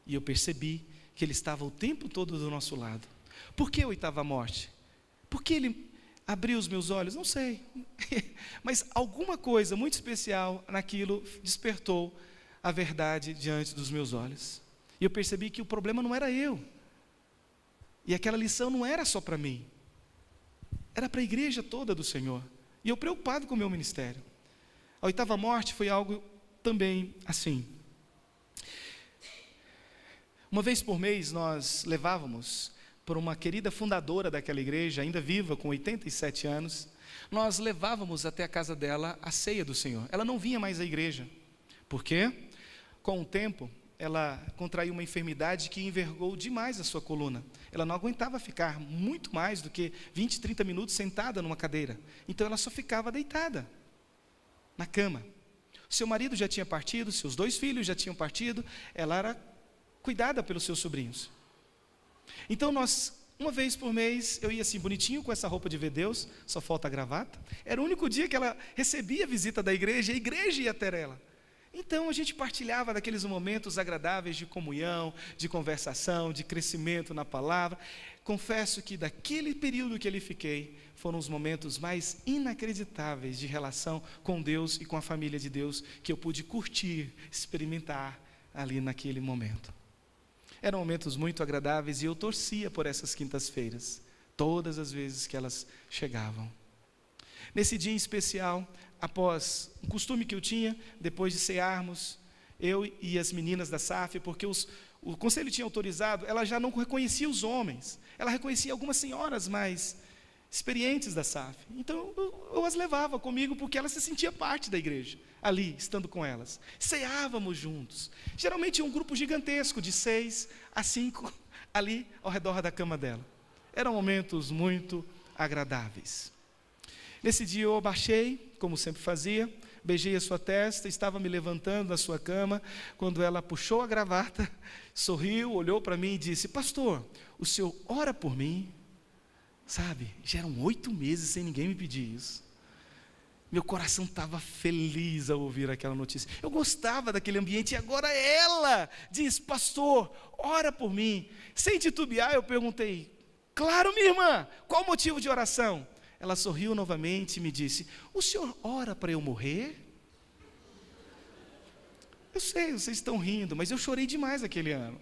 e eu percebi que Ele estava o tempo todo do nosso lado. Por que a 8ª morte? Porque abriu os meus olhos? Não sei. Mas alguma coisa muito especial naquilo despertou a verdade diante dos meus olhos. E eu percebi que o problema não era eu. E aquela lição não era só para mim. Era para a igreja toda do Senhor. E eu preocupado com o meu ministério. A oitava morte foi algo também assim. Uma vez por mês nós levávamos por uma querida fundadora daquela igreja, ainda viva, com 87 anos, nós levávamos até a casa dela a ceia do Senhor. Ela não vinha mais à igreja. Por quê? Com o tempo, ela contraiu uma enfermidade que envergou demais a sua coluna. Ela não aguentava ficar muito mais do que 20, 30 minutos sentada numa cadeira. Então ela só ficava deitada na cama. Seu marido já tinha partido, seus 2 filhos já tinham partido, ela era cuidada pelos seus sobrinhos. Então uma vez por mês, eu ia assim, bonitinho, com essa roupa de ver Deus, só falta a gravata. Era o único dia que ela recebia a visita da igreja, a igreja ia até ela. Então a gente partilhava daqueles momentos agradáveis de comunhão, de conversação, de crescimento na palavra. Confesso que daquele período que ali fiquei, foram os momentos mais inacreditáveis de relação com Deus e com a família de Deus, que eu pude curtir, experimentar ali naquele momento. Eram momentos muito agradáveis e eu torcia por essas quintas-feiras, todas as vezes que elas chegavam. Nesse dia em especial, após um costume que eu tinha, depois de cearmos, eu e as meninas da SAF, porque o conselho tinha autorizado, ela já não reconhecia os homens, ela reconhecia algumas senhoras mais experientes da SAF. Então eu as levava comigo, porque ela se sentia parte da igreja, ali, estando com elas. Ceávamos juntos. Geralmente um grupo gigantesco, de 6 a 5, ali ao redor da cama dela. Eram momentos muito agradáveis. Nesse dia eu abaixei, como sempre fazia, beijei a sua testa, estava me levantando da sua cama, quando ela puxou a gravata, sorriu, olhou para mim e disse: pastor, o senhor ora por mim? Sabe, já eram 8 meses sem ninguém me pedir isso. Meu coração estava feliz ao ouvir aquela notícia. Eu gostava daquele ambiente e agora ela diz: pastor, ora por mim. Sem titubear, eu perguntei: claro, minha irmã, qual o motivo de oração? Ela sorriu novamente e me disse: o senhor ora para eu morrer? Eu sei, vocês estão rindo, mas eu chorei demais aquele ano.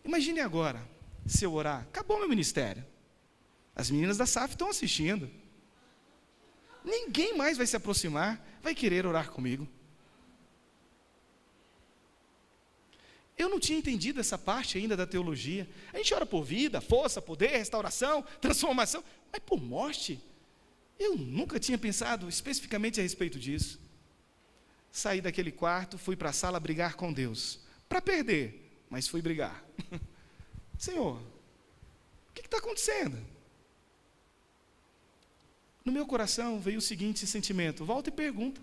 Imagine agora, se eu orar, acabou meu ministério. As meninas da SAF estão assistindo. Ninguém mais vai se aproximar, vai querer orar comigo. Eu não tinha entendido essa parte ainda da teologia. A gente ora por vida, força, poder, restauração, transformação, mas por morte? Eu nunca tinha pensado especificamente a respeito disso. Saí daquele quarto, fui para a sala brigar com Deus. Para perder, mas fui brigar. Senhor, o que está acontecendo? No meu coração veio o seguinte sentimento: volta e pergunta,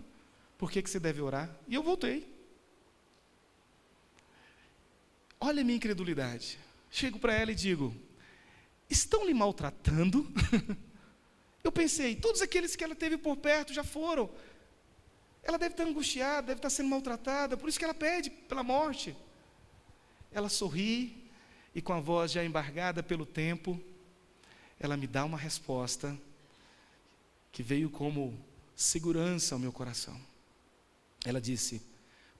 por que você deve orar? E eu voltei. Olha a minha incredulidade. Chego para ela e digo: estão lhe maltratando? Eu pensei, todos aqueles que ela teve por perto já foram. Ela deve estar angustiada, deve estar sendo maltratada, por isso que ela pede pela morte. Ela sorri e, com a voz já embargada pelo tempo, ela me dá uma resposta que veio como segurança ao meu coração. Ela disse: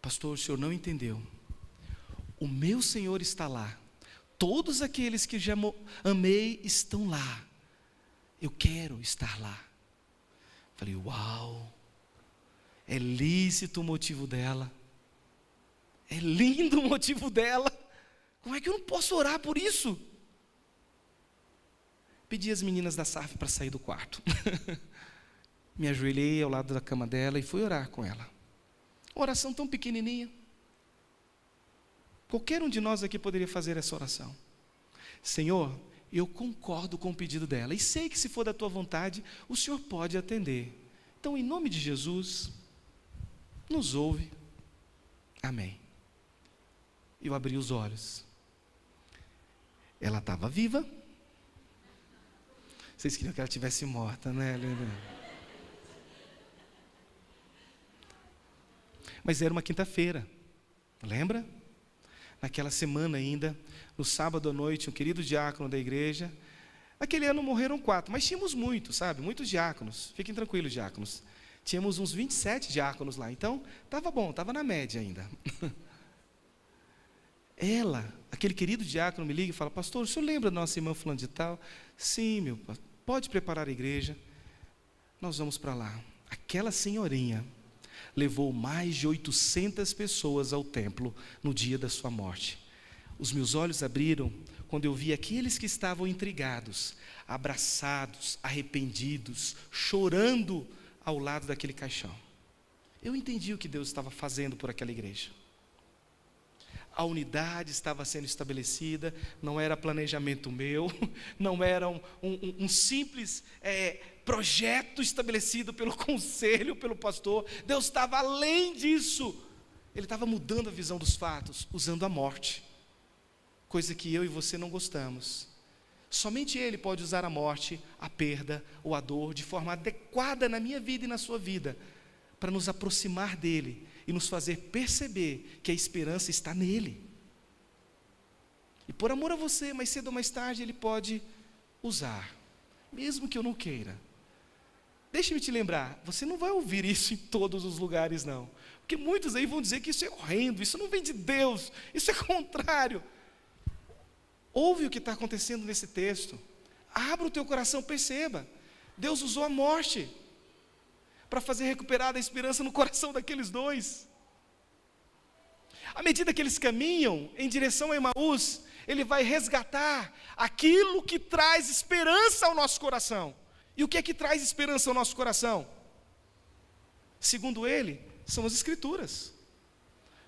pastor, o senhor não entendeu. O meu Senhor está lá. Todos aqueles que já amei estão lá. Eu quero estar lá. Falei: uau, é lícito o motivo dela. É lindo o motivo dela. Como é que eu não posso orar por isso? Pedi às meninas da SAF para sair do quarto. Me ajoelhei ao lado da cama dela e fui orar com ela. Uma oração tão pequenininha. Qualquer um de nós aqui poderia fazer essa oração. Senhor, eu concordo com o pedido dela e sei que, se for da tua vontade, o Senhor pode atender. Então, em nome de Jesus, nos ouve. Amém. Eu abri os olhos. Ela estava viva. Vocês queriam que ela estivesse morta, né, Leandro? Mas era uma quinta-feira, lembra? Naquela semana ainda, no sábado à noite, um querido diácono da igreja Aquele ano morreram 4, mas tínhamos muitos, sabe? Muitos diáconos. Fiquem tranquilos, diáconos. Tínhamos uns 27 diáconos lá, então estava bom, estava na média ainda. Aquele querido diácono me liga e fala: pastor, o senhor lembra da nossa irmã fulano de tal? Sim, meu pastor, pode preparar a igreja, nós vamos para lá. Aquela senhorinha levou mais de 800 pessoas ao templo no dia da sua morte. Os meus olhos abriram quando eu vi aqueles que estavam intrigados, abraçados, arrependidos, chorando ao lado daquele caixão. Eu entendi o que Deus estava fazendo por aquela igreja. A unidade estava sendo estabelecida, não era planejamento meu, não era um simples projeto estabelecido pelo conselho, pelo pastor. Deus estava além disso. Ele estava mudando a visão dos fatos, usando a morte, coisa que eu e você não gostamos. Somente Ele pode usar a morte, a perda ou a dor de forma adequada na minha vida e na sua vida, para nos aproximar dEle e nos fazer perceber que a esperança está nele. E por amor a você, mais cedo ou mais tarde, Ele pode usar, mesmo que eu não queira. Deixe-me te lembrar, você não vai ouvir isso em todos os lugares não, porque muitos aí vão dizer que isso é horrendo, isso não vem de Deus, isso é contrário. Ouve o que está acontecendo nesse texto, abra o teu coração, perceba, Deus usou a morte para fazer recuperar a esperança no coração daqueles dois. À medida que eles caminham em direção a Emaús, Ele vai resgatar aquilo que traz esperança ao nosso coração. E o que é que traz esperança ao nosso coração? Segundo ele, são as Escrituras.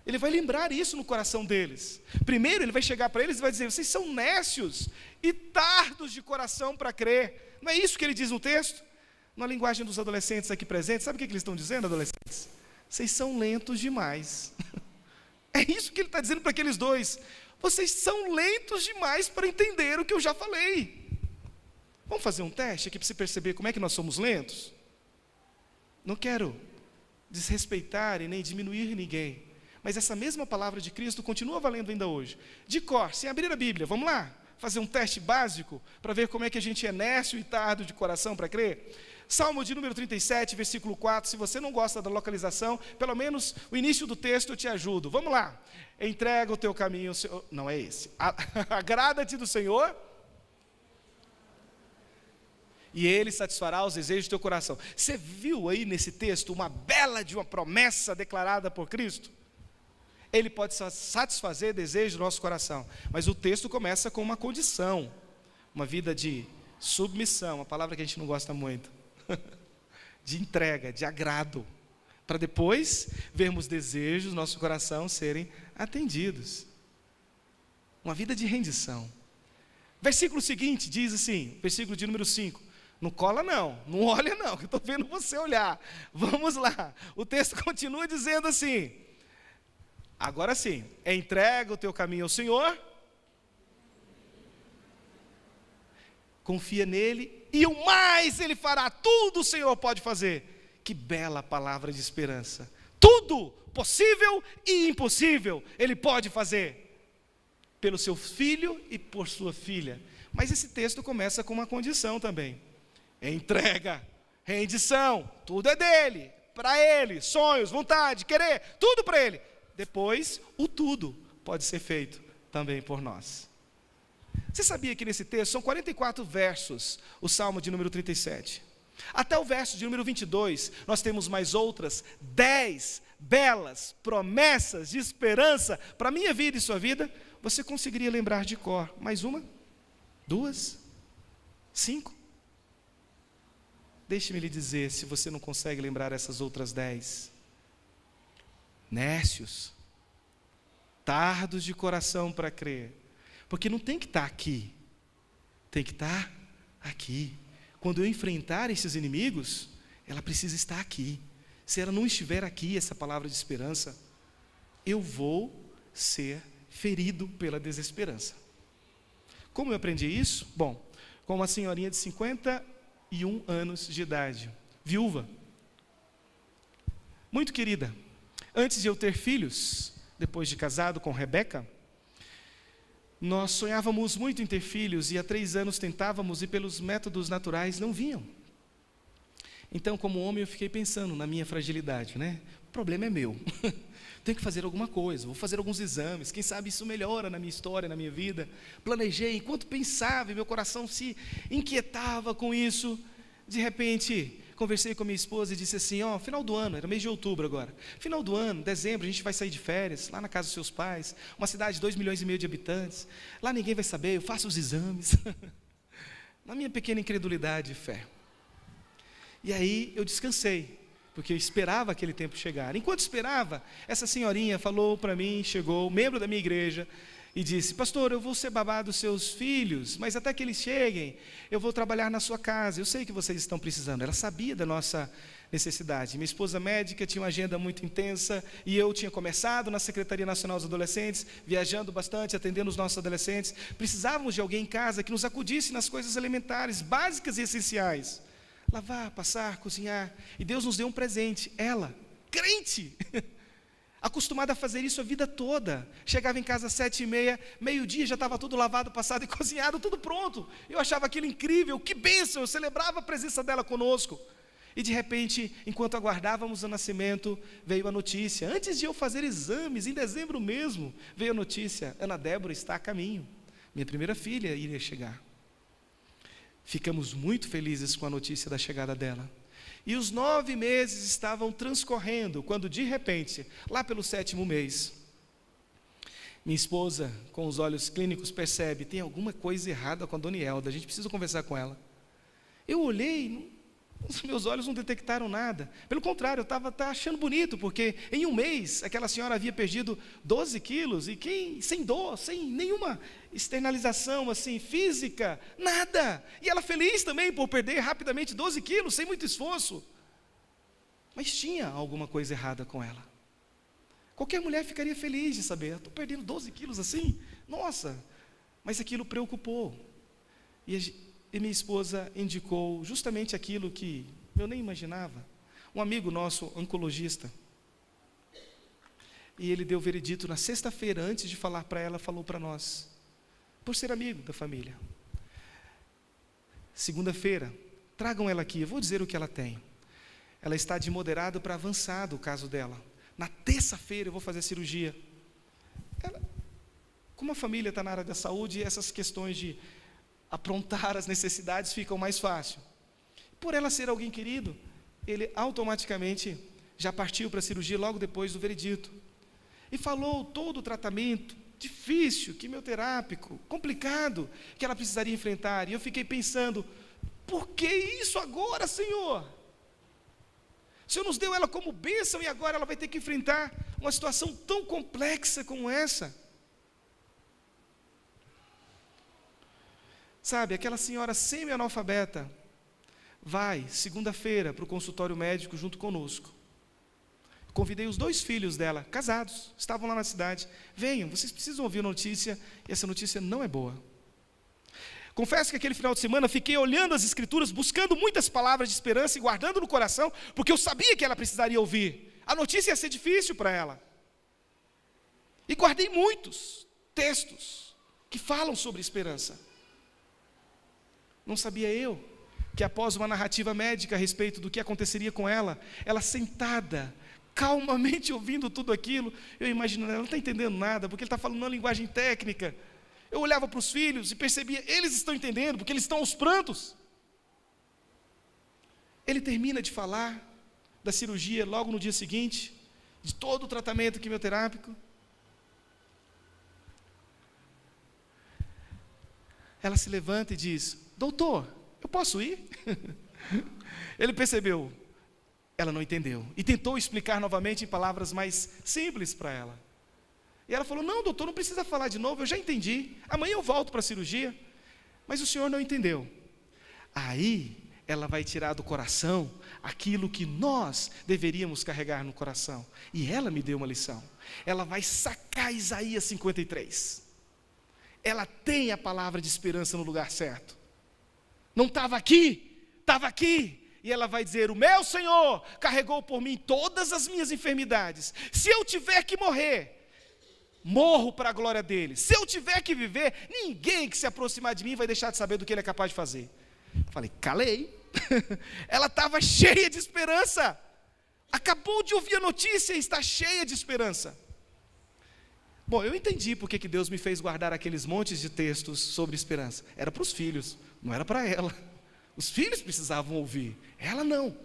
Ele vai lembrar isso no coração deles. Primeiro ele vai chegar para eles e vai dizer: vocês são nécios e tardos de coração para crer. Não é isso que ele diz no texto? Na linguagem dos adolescentes aqui presentes, sabe o que eles estão dizendo, adolescentes? Vocês são lentos demais. É isso que ele está dizendo para aqueles dois. Vocês são lentos demais para entender o que eu já falei. Vamos fazer um teste aqui para você perceber como é que nós somos lentos? Não quero desrespeitar e nem diminuir ninguém, mas essa mesma palavra de Cristo continua valendo ainda hoje. De cor, sem abrir a Bíblia, vamos lá? Fazer um teste básico para ver como é que a gente é nécio e tardo de coração para crer? Salmo de número 37, versículo 4, se você não gosta da localização, pelo menos o início do texto eu te ajudo. Vamos lá. Entrega o teu caminho ao Senhor. Não é esse. Agrada-te do Senhor, e Ele satisfará os desejos do teu coração. Você viu aí nesse texto uma bela de uma promessa declarada por Cristo? Ele pode satisfazer desejos do nosso coração, mas o texto começa com uma condição, uma vida de submissão, uma palavra que a gente não gosta muito, de entrega, de agrado, para depois vermos desejos do nosso coração serem atendidos. Uma vida de rendição. Versículo seguinte diz assim, versículo de número 5, não cola não olha não, que eu estou vendo você olhar. Vamos lá, o texto continua dizendo assim, agora sim, entrega o teu caminho ao Senhor, confia nele, e o mais Ele fará, tudo o Senhor pode fazer. Que bela palavra de esperança. Tudo, possível e impossível, Ele pode fazer, pelo seu filho e por sua filha. Mas esse texto começa com uma condição também. Entrega, rendição, tudo é dele, para ele, sonhos, vontade, querer, tudo para ele. Depois, o tudo pode ser feito também por nós. Você sabia que nesse texto são 44 versos, o Salmo de número 37. Até o verso de número 22, nós temos mais outras 10 belas promessas de esperança para a minha vida e sua vida. Você conseguiria lembrar de cor? Mais uma? 2? 5? Deixe-me lhe dizer, se você não consegue lembrar essas outras 10. Nécios, tardos de coração para crer, porque não tem que estar aqui, tem que estar aqui. Quando eu enfrentar esses inimigos, ela precisa estar aqui. Se ela não estiver aqui, essa palavra de esperança, eu vou ser ferido pela desesperança. Como eu aprendi isso? Bom, com uma senhorinha de 51 anos de idade, viúva, muito querida. Antes de eu ter filhos, depois de casado com Rebeca, Nós sonhávamos muito em ter filhos e há 3 anos tentávamos e pelos métodos naturais não vinham. Então, como homem, eu fiquei pensando na minha fragilidade, né? O problema é meu. Tenho que fazer alguma coisa, vou fazer alguns exames, quem sabe isso melhora na minha história, na minha vida. Planejei, enquanto pensava e meu coração se inquietava com isso, de repente, conversei com a minha esposa e disse assim, final do ano, era mês de outubro agora, final do ano, dezembro, a gente vai sair de férias, lá na casa dos seus pais, uma cidade de 2,5 milhões de habitantes, lá ninguém vai saber, eu faço os exames, na minha pequena incredulidade e fé. E aí eu descansei, porque eu esperava aquele tempo chegar. Enquanto esperava, essa senhorinha falou para mim, chegou, membro da minha igreja, e disse, pastor, eu vou ser babá dos seus filhos, mas até que eles cheguem, eu vou trabalhar na sua casa, eu sei que vocês estão precisando. Ela sabia da nossa necessidade. Minha esposa médica tinha uma agenda muito intensa, e eu tinha começado na Secretaria Nacional dos Adolescentes, viajando bastante, atendendo os nossos adolescentes. Precisávamos de alguém em casa que nos acudisse nas coisas elementares, básicas e essenciais. Lavar, passar, cozinhar, e Deus nos deu um presente, ela, crente, acostumada a fazer isso a vida toda, chegava em casa às 7h30, meio-dia já estava tudo lavado, passado e cozinhado, tudo pronto, eu achava aquilo incrível, que bênção, eu celebrava a presença dela conosco, e de repente, enquanto aguardávamos o nascimento, veio a notícia, antes de eu fazer exames, em dezembro mesmo, veio a notícia, Ana Débora está a caminho, minha primeira filha iria chegar. Ficamos muito felizes com a notícia da chegada dela. E os 9 meses estavam transcorrendo, quando de repente, lá pelo 7º mês, minha esposa, com os olhos clínicos, percebe, tem alguma coisa errada com a Dona Ielda, a gente precisa conversar com ela. Eu olhei, os meus olhos não detectaram nada. Pelo contrário, eu estava achando bonito, porque em 1 mês, aquela senhora havia perdido 12 quilos, e sem dor, sem nenhuma externalização assim, física, nada. E ela feliz também por perder rapidamente 12 quilos, sem muito esforço. Mas tinha alguma coisa errada com ela. Qualquer mulher ficaria feliz de saber, estou perdendo 12 quilos assim, nossa. Mas aquilo preocupou. E minha esposa indicou justamente aquilo que eu nem imaginava. Um amigo nosso, oncologista, e ele deu o veredito na sexta-feira, antes de falar para ela, falou para nós, por ser amigo da família. Segunda-feira, tragam ela aqui, eu vou dizer o que ela tem. Ela está de moderado para avançado o caso dela. Na terça-feira eu vou fazer a cirurgia. Como a família está na área da saúde, essas questões de aprontar as necessidades ficam mais fácil. Por ela ser alguém querido, ele automaticamente já partiu para a cirurgia logo depois do veredito. E falou todo o tratamento difícil, quimioterápico, complicado, que ela precisaria enfrentar. E eu fiquei pensando, por que isso agora, Senhor? O Senhor nos deu ela como bênção e agora ela vai ter que enfrentar uma situação tão complexa como essa. Sabe, aquela senhora semi-analfabeta vai, segunda-feira, para o consultório médico junto conosco. Convidei os 2 filhos dela, casados, estavam lá na cidade. Venham, vocês precisam ouvir a notícia, e essa notícia não é boa. Confesso que aquele final de semana fiquei olhando as escrituras, buscando muitas palavras de esperança e guardando no coração, porque eu sabia que ela precisaria ouvir. A notícia ia ser difícil para ela. E guardei muitos textos que falam sobre esperança. Não sabia eu que após uma narrativa médica a respeito do que aconteceria com ela, ela sentada, calmamente ouvindo tudo aquilo, eu imaginando, ela não está entendendo nada, porque ele está falando uma linguagem técnica. Eu olhava para os filhos e percebia, eles estão entendendo, porque eles estão aos prantos. Ele termina de falar da cirurgia logo no dia seguinte, de todo o tratamento quimioterápico. Ela se levanta e diz, doutor, eu posso ir? Ele percebeu, ela não entendeu, e tentou explicar novamente em palavras mais simples para ela. E ela falou, não, doutor, não precisa falar de novo, eu já entendi, amanhã eu volto para a cirurgia. Mas o senhor não entendeu. Aí, ela vai tirar do coração aquilo que nós deveríamos carregar no coração. E ela me deu uma lição. Ela vai sacar Isaías 53. Ela tem a palavra de esperança no lugar certo. Não estava aqui, estava aqui. E ela vai dizer, o meu Senhor carregou por mim todas as minhas enfermidades. Se eu tiver que morrer, morro para a glória dele. Se eu tiver que viver, ninguém que se aproximar de mim vai deixar de saber do que ele é capaz de fazer. Falei, calei. Ela estava cheia de esperança. Acabou de ouvir a notícia e está cheia de esperança. Bom, eu entendi porque que Deus me fez guardar aqueles montes de textos sobre esperança. Era para os filhos, não era para ela. Os filhos precisavam ouvir, ela não.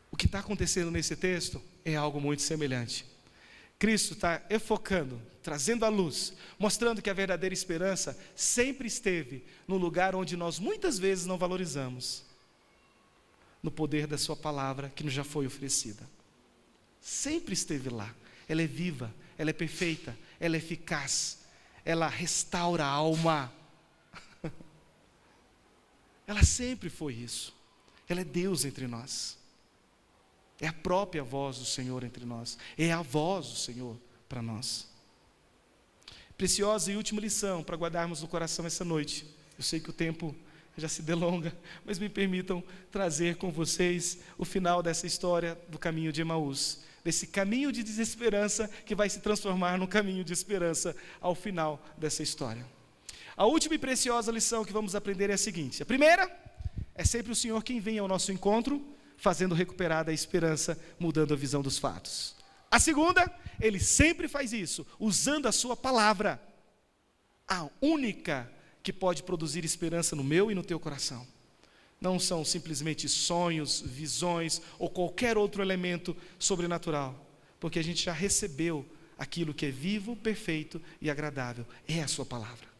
O que está acontecendo nesse texto é algo muito semelhante. Cristo está enfocando, trazendo à luz, mostrando que a verdadeira esperança sempre esteve no lugar onde nós muitas vezes não valorizamos, no poder da sua palavra que nos já foi oferecida. Sempre esteve lá. Ela é viva, ela é perfeita, ela é eficaz, ela restaura a alma. Ela sempre foi isso. Ela é Deus entre nós. É a própria voz do Senhor entre nós. É a voz do Senhor para nós. Preciosa e última lição para guardarmos no coração essa noite. Eu sei que o tempo já se delonga, mas me permitam trazer com vocês o final dessa história do caminho de Emaús. Desse caminho de desesperança que vai se transformar num caminho de esperança ao final dessa história. A última e preciosa lição que vamos aprender é a seguinte. A primeira, é sempre o Senhor quem vem ao nosso encontro, fazendo recuperar a esperança, mudando a visão dos fatos. A segunda, Ele sempre faz isso, usando a sua palavra, a única que pode produzir esperança no meu e no teu coração. Não são simplesmente sonhos, visões ou qualquer outro elemento sobrenatural, porque a gente já recebeu aquilo que é vivo, perfeito e agradável. É a sua palavra.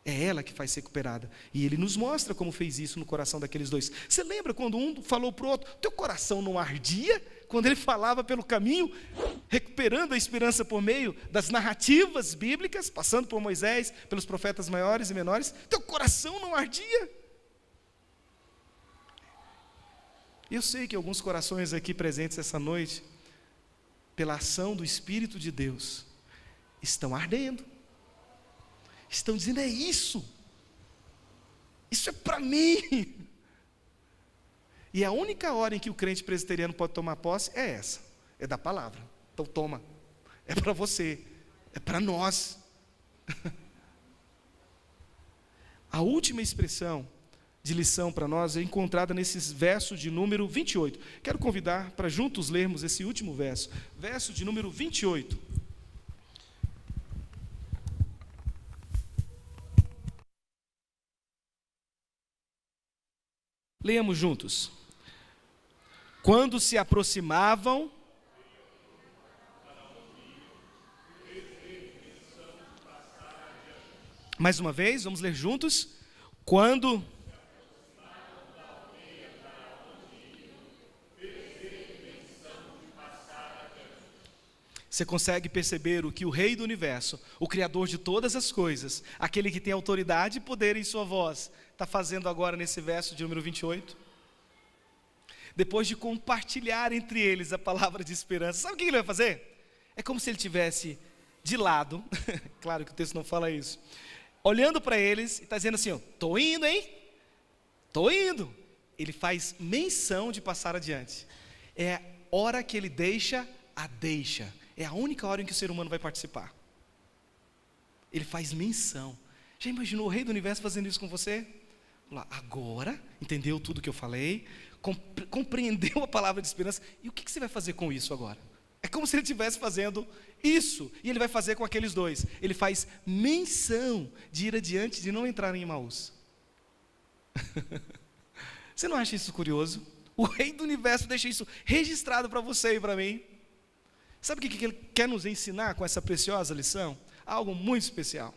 É ela que faz ser recuperada. E Ele nos mostra como fez isso no coração daqueles dois. Você lembra quando um falou para o outro, teu coração não ardia? Quando ele falava pelo caminho, recuperando a esperança por meio das narrativas bíblicas, passando por Moisés, pelos profetas maiores e menores, teu coração não ardia? Eu sei que alguns corações aqui presentes essa noite, pela ação do Espírito de Deus, estão ardendo. Estão dizendo, é isso. Isso é para mim. E a única hora em que o crente presbiteriano pode tomar posse é essa. É da palavra. Então toma. É para você. É para nós. A última expressão de lição para nós é encontrada nesses versos de número 28. Quero convidar para juntos lermos esse último verso. Verso de número 28. Leamos juntos. Quando se aproximavam, mais uma vez, vamos ler juntos. Quando você consegue perceber o que o Rei do Universo, o Criador de todas as coisas, aquele que tem autoridade e poder em sua voz, está fazendo agora nesse verso de número 28? Depois de compartilhar entre eles a palavra de esperança, sabe o que ele vai fazer? É como se ele estivesse de lado, claro que o texto não fala isso, olhando para eles e está dizendo assim, estou indo, hein? Estou indo. Ele faz menção de passar adiante. É a hora que ele deixa a deixa. É a única hora em que o ser humano vai participar. Ele faz menção. Já imaginou o Rei do Universo fazendo isso com você? Agora, entendeu tudo que eu falei, compreendeu a palavra de esperança, e o que você vai fazer com isso agora? É como se ele estivesse fazendo isso, e ele vai fazer com aqueles dois. Ele faz menção de ir adiante, de não entrar em Emaús. Você não acha isso curioso? O Rei do Universo deixa isso registrado para você e para mim. Sabe o que ele quer nos ensinar com essa preciosa lição? Algo muito especial.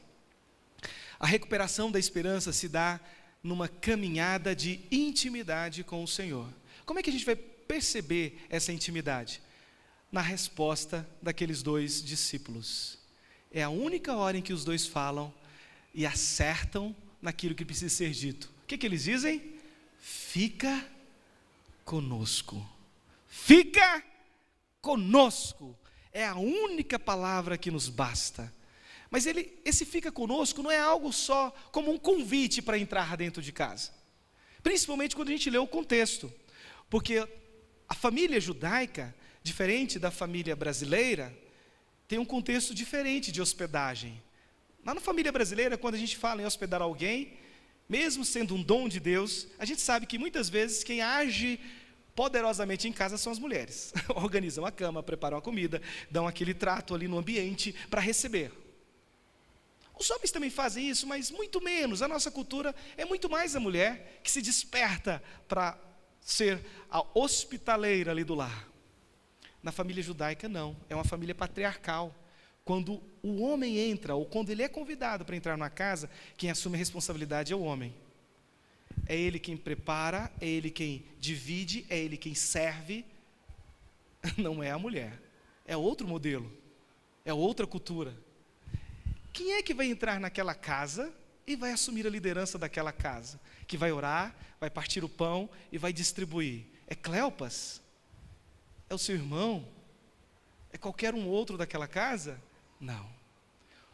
A recuperação da esperança se dá numa caminhada de intimidade com o Senhor. Como é que a gente vai perceber essa intimidade? Na resposta daqueles dois discípulos. É a única hora em que os dois falam e acertam naquilo que precisa ser dito. O que eles dizem? Fica conosco. Fica conosco. É a única palavra que nos basta. Mas esse fica conosco não é algo só como um convite para entrar dentro de casa. Principalmente quando a gente lê o contexto. Porque a família judaica, Diferente da família brasileira, tem um contexto diferente de hospedagem. Lá na família brasileira, quando a gente fala em hospedar alguém, mesmo sendo um dom de Deus, a gente sabe que muitas vezes quem age poderosamente em casa são as mulheres. Organizam a cama, preparam a comida, dão aquele trato ali no ambiente para receber. Os homens também fazem isso, mas muito menos. A nossa cultura é muito mais a mulher que se desperta para ser a hospitaleira ali do lar. Na família judaica não, é uma família patriarcal. Quando o homem entra, ou quando ele é convidado para entrar na casa, quem assume a responsabilidade é o homem. É ele quem prepara, é ele quem divide, é ele quem serve. Não é a mulher. É outro modelo. É outra cultura. Quem é que vai entrar naquela casa e vai assumir a liderança daquela casa? Que vai orar, vai partir o pão e vai distribuir? É Cleopas? É o seu irmão? É qualquer um outro daquela casa? Não.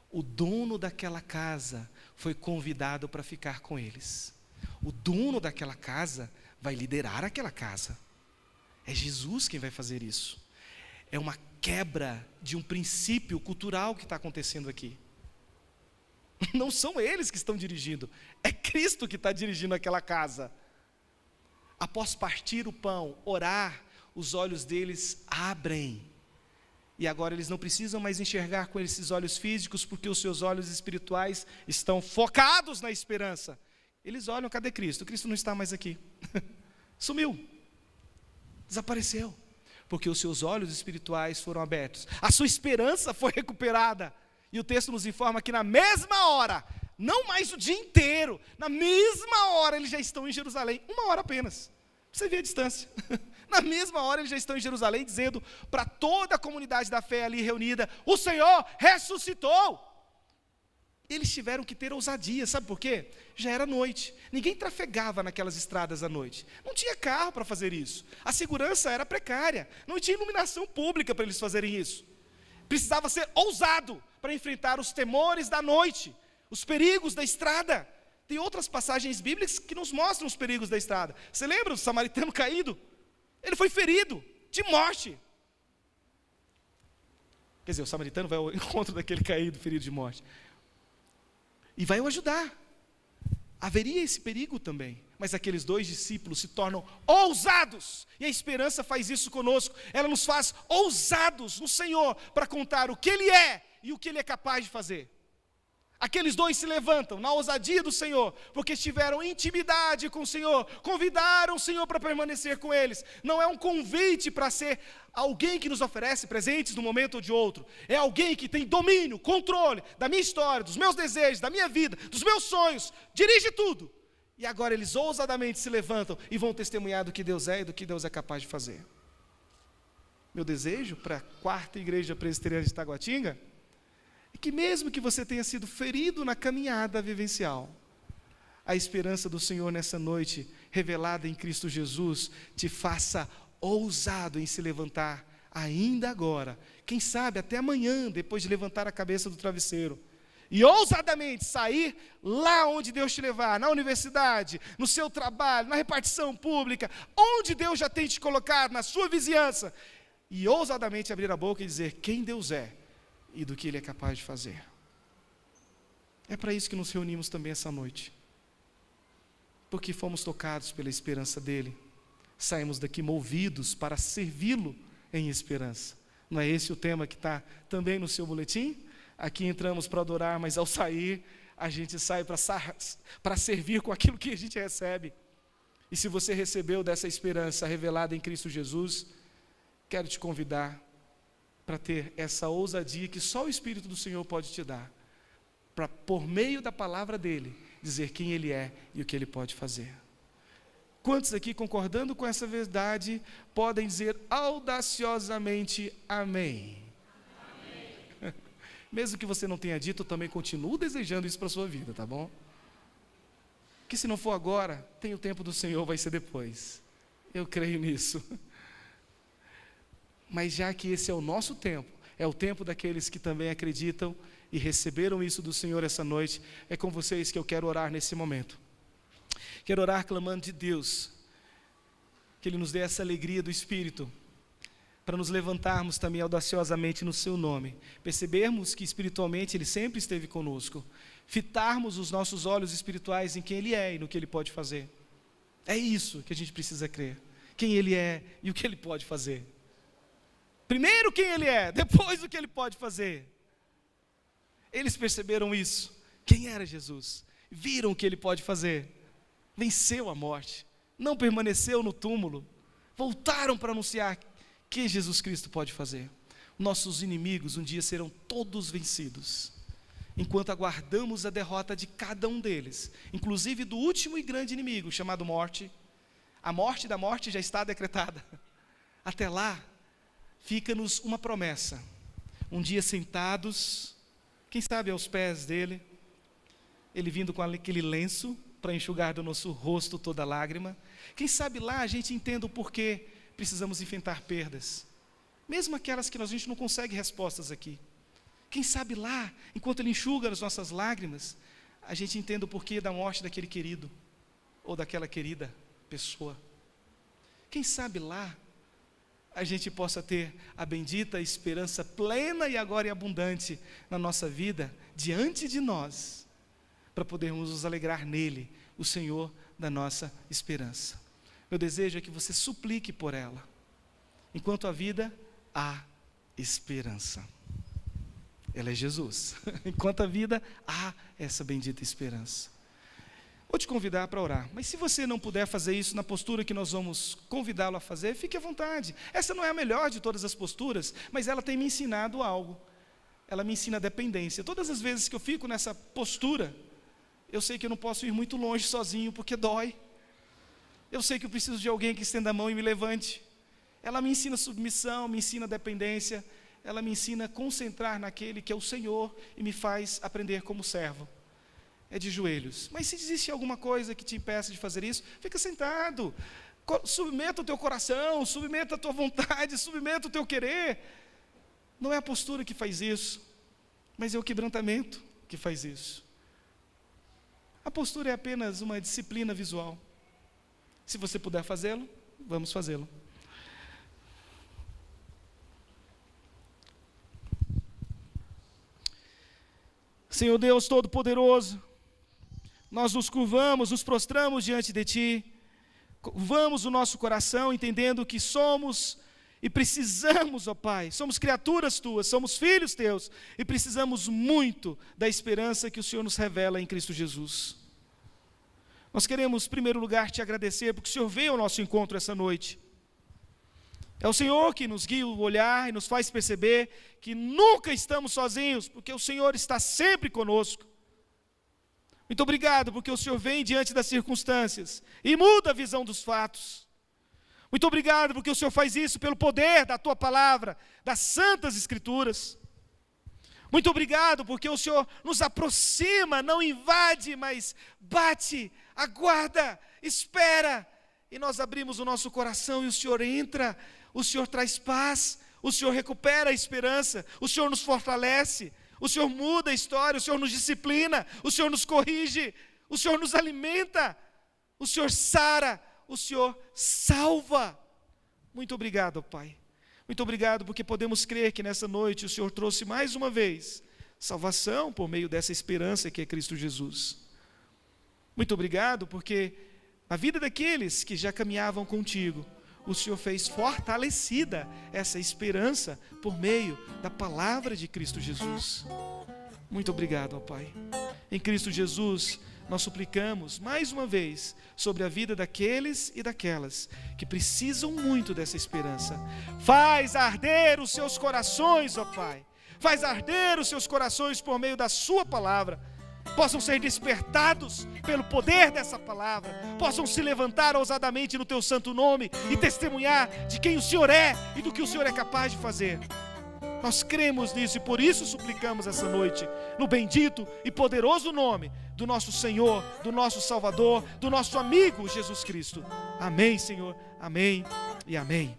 O dono daquela casa foi convidado para ficar com eles. O dono daquela casa vai liderar aquela casa. É Jesus quem vai fazer isso. É uma quebra de um princípio cultural que está acontecendo aqui. Não são eles que estão dirigindo, é Cristo que está dirigindo aquela casa. Após partir o pão, orar, os olhos deles abrem. E agora eles não precisam mais enxergar com esses olhos físicos, porque os seus olhos espirituais estão focados na esperança. Eles olham, cadê Cristo? Cristo não está mais aqui. Sumiu. Desapareceu. Porque os seus olhos espirituais foram abertos. A sua esperança foi recuperada. E o texto nos informa que na mesma hora, não mais o dia inteiro, na mesma hora eles já estão em Jerusalém. 1 hora apenas. Você vê a distância. Na mesma hora eles já estão em Jerusalém, dizendo para toda a comunidade da fé ali reunida: o Senhor ressuscitou. Eles tiveram que ter ousadia, sabe por quê? Já era noite, ninguém trafegava naquelas estradas à noite, não tinha carro para fazer isso, a segurança era precária, não tinha iluminação pública para eles fazerem isso. Precisava ser ousado para enfrentar os temores da noite, os perigos da estrada. Tem outras passagens bíblicas que nos mostram os perigos da estrada. Você lembra do samaritano caído? Ele foi ferido de morte. Quer dizer, o samaritano vai ao encontro daquele caído, ferido de morte, e vai o ajudar. Haveria esse perigo também, mas aqueles 2 discípulos se tornam ousados, e a esperança faz isso conosco. Ela nos faz ousados no Senhor, para contar o que Ele é, e o que Ele é capaz de fazer. Aqueles 2 se levantam na ousadia do Senhor, porque tiveram intimidade com o Senhor, convidaram o Senhor para permanecer com eles. Não é um convite para ser alguém que nos oferece presentes num momento ou de outro. É alguém que tem domínio, controle da minha história, dos meus desejos, da minha vida, dos meus sonhos, dirige tudo. E agora eles ousadamente se levantam e vão testemunhar do que Deus é e do que Deus é capaz de fazer. Meu desejo para a 4ª igreja presbiteriana de Taguatinga é que mesmo que você tenha sido ferido na caminhada vivencial, a esperança do Senhor nessa noite, revelada em Cristo Jesus, te faça ousado em se levantar ainda agora, quem sabe até amanhã, depois de levantar a cabeça do travesseiro, e ousadamente sair lá onde Deus te levar, na universidade, no seu trabalho, na repartição pública, onde Deus já tem te colocado, na sua vizinhança, e ousadamente abrir a boca e dizer quem Deus é, e do que Ele é capaz de fazer. É para isso que nos reunimos também essa noite, porque fomos tocados pela esperança dEle, saímos daqui movidos para servi-lo em esperança. Não é esse o tema que está também no seu boletim? Aqui entramos para adorar, mas ao sair, a gente sai para servir com aquilo que a gente recebe. E se você recebeu dessa esperança revelada em Cristo Jesus, quero te convidar para ter essa ousadia que só o Espírito do Senhor pode te dar, para, por meio da palavra dEle, dizer quem Ele é e o que Ele pode fazer. Quantos aqui, concordando com essa verdade, podem dizer audaciosamente amém? Amém. Mesmo que você não tenha dito, eu também continuo desejando isso para a sua vida, tá bom? Que se não for agora, tem o tempo do Senhor, vai ser depois. Eu creio nisso. Mas já que esse é o nosso tempo, é o tempo daqueles que também acreditam e receberam isso do Senhor essa noite, é com vocês que eu quero orar nesse momento. Quero orar clamando de Deus, que Ele nos dê essa alegria do Espírito, para nos levantarmos também audaciosamente no seu nome, percebermos que espiritualmente Ele sempre esteve conosco, fitarmos os nossos olhos espirituais em quem Ele é e no que Ele pode fazer. É isso que a gente precisa crer, quem Ele é e o que Ele pode fazer. Primeiro quem Ele é, depois o que Ele pode fazer. Eles perceberam isso, quem era Jesus, viram o que Ele pode fazer, venceu a morte, não permaneceu no túmulo, voltaram para anunciar que Jesus Cristo pode fazer. Nossos inimigos um dia serão todos vencidos, enquanto aguardamos a derrota de cada um deles, inclusive do último e grande inimigo, chamado morte. A morte da morte já está decretada. Até lá, fica-nos uma promessa, um dia sentados, quem sabe aos pés dele, ele vindo com aquele lenço para enxugar do nosso rosto toda lágrima. Quem sabe lá a gente entenda o porquê precisamos enfrentar perdas, mesmo aquelas que a gente não consegue respostas aqui. Quem sabe lá, enquanto Ele enxuga as nossas lágrimas, a gente entenda o porquê da morte daquele querido, ou daquela querida pessoa. Quem sabe lá, a gente possa ter a bendita esperança plena e agora e abundante na nossa vida, diante de nós, para podermos nos alegrar nele, o Senhor da nossa esperança. Meu desejo é que você suplique por ela. Enquanto a vida, há esperança. Ela é Jesus. Enquanto a vida, há essa bendita esperança. Vou te convidar para orar, mas se você não puder fazer isso na postura que nós vamos convidá-lo a fazer, fique à vontade. Essa não é a melhor de todas as posturas, mas ela tem me ensinado algo. Ela me ensina dependência. Todas as vezes que eu fico nessa postura, eu sei que eu não posso ir muito longe sozinho, porque dói. Eu sei que eu preciso de alguém que estenda a mão e me levante. Ela me ensina submissão, me ensina dependência, ela me ensina a concentrar naquele que é o Senhor e me faz aprender como servo. É de joelhos. Mas se existe alguma coisa que te impeça de fazer isso, fica sentado. Submeta o teu coração, submeta a tua vontade, submeta o teu querer. Não é a postura que faz isso, mas é o quebrantamento que faz isso. A postura é apenas uma disciplina visual. Se você puder fazê-lo, vamos fazê-lo. Senhor Deus Todo-Poderoso, nós nos curvamos, nos prostramos diante de Ti, curvamos o nosso coração, entendendo que somos e precisamos, ó Pai, somos criaturas Tuas, somos filhos Teus, e precisamos muito da esperança que o Senhor nos revela em Cristo Jesus. Nós queremos, em primeiro lugar, Te agradecer, porque o Senhor veio ao nosso encontro essa noite. É o Senhor que nos guia o olhar e nos faz perceber que nunca estamos sozinhos, porque o Senhor está sempre conosco. Muito obrigado, porque o Senhor vem diante das circunstâncias e muda a visão dos fatos. Muito obrigado, porque o Senhor faz isso pelo poder da Tua palavra, das santas Escrituras. Muito obrigado, porque o Senhor nos aproxima, não invade, mas bate, aguarda, espera. E nós abrimos o nosso coração e o Senhor entra, o Senhor traz paz, o Senhor recupera a esperança, o Senhor nos fortalece, o Senhor muda a história, o Senhor nos disciplina, o Senhor nos corrige, o Senhor nos alimenta, o Senhor sara, o Senhor salva. Muito obrigado, Pai. Muito obrigado porque podemos crer que nessa noite o Senhor trouxe mais uma vez salvação por meio dessa esperança que é Cristo Jesus. Muito obrigado porque a vida daqueles que já caminhavam contigo, o Senhor fez fortalecida essa esperança por meio da palavra de Cristo Jesus. Muito obrigado, ó Pai. Em Cristo Jesus, nós suplicamos mais uma vez sobre a vida daqueles e daquelas que precisam muito dessa esperança. Faz arder os seus corações, ó Pai. Faz arder os seus corações por meio da sua palavra. Possam ser despertados pelo poder dessa palavra, possam se levantar ousadamente no Teu santo nome e testemunhar de quem o Senhor é e do que o Senhor é capaz de fazer. Nós cremos nisso e por isso suplicamos essa noite, no bendito e poderoso nome do nosso Senhor, do nosso Salvador, do nosso amigo Jesus Cristo. Amém, Senhor, amém e amém.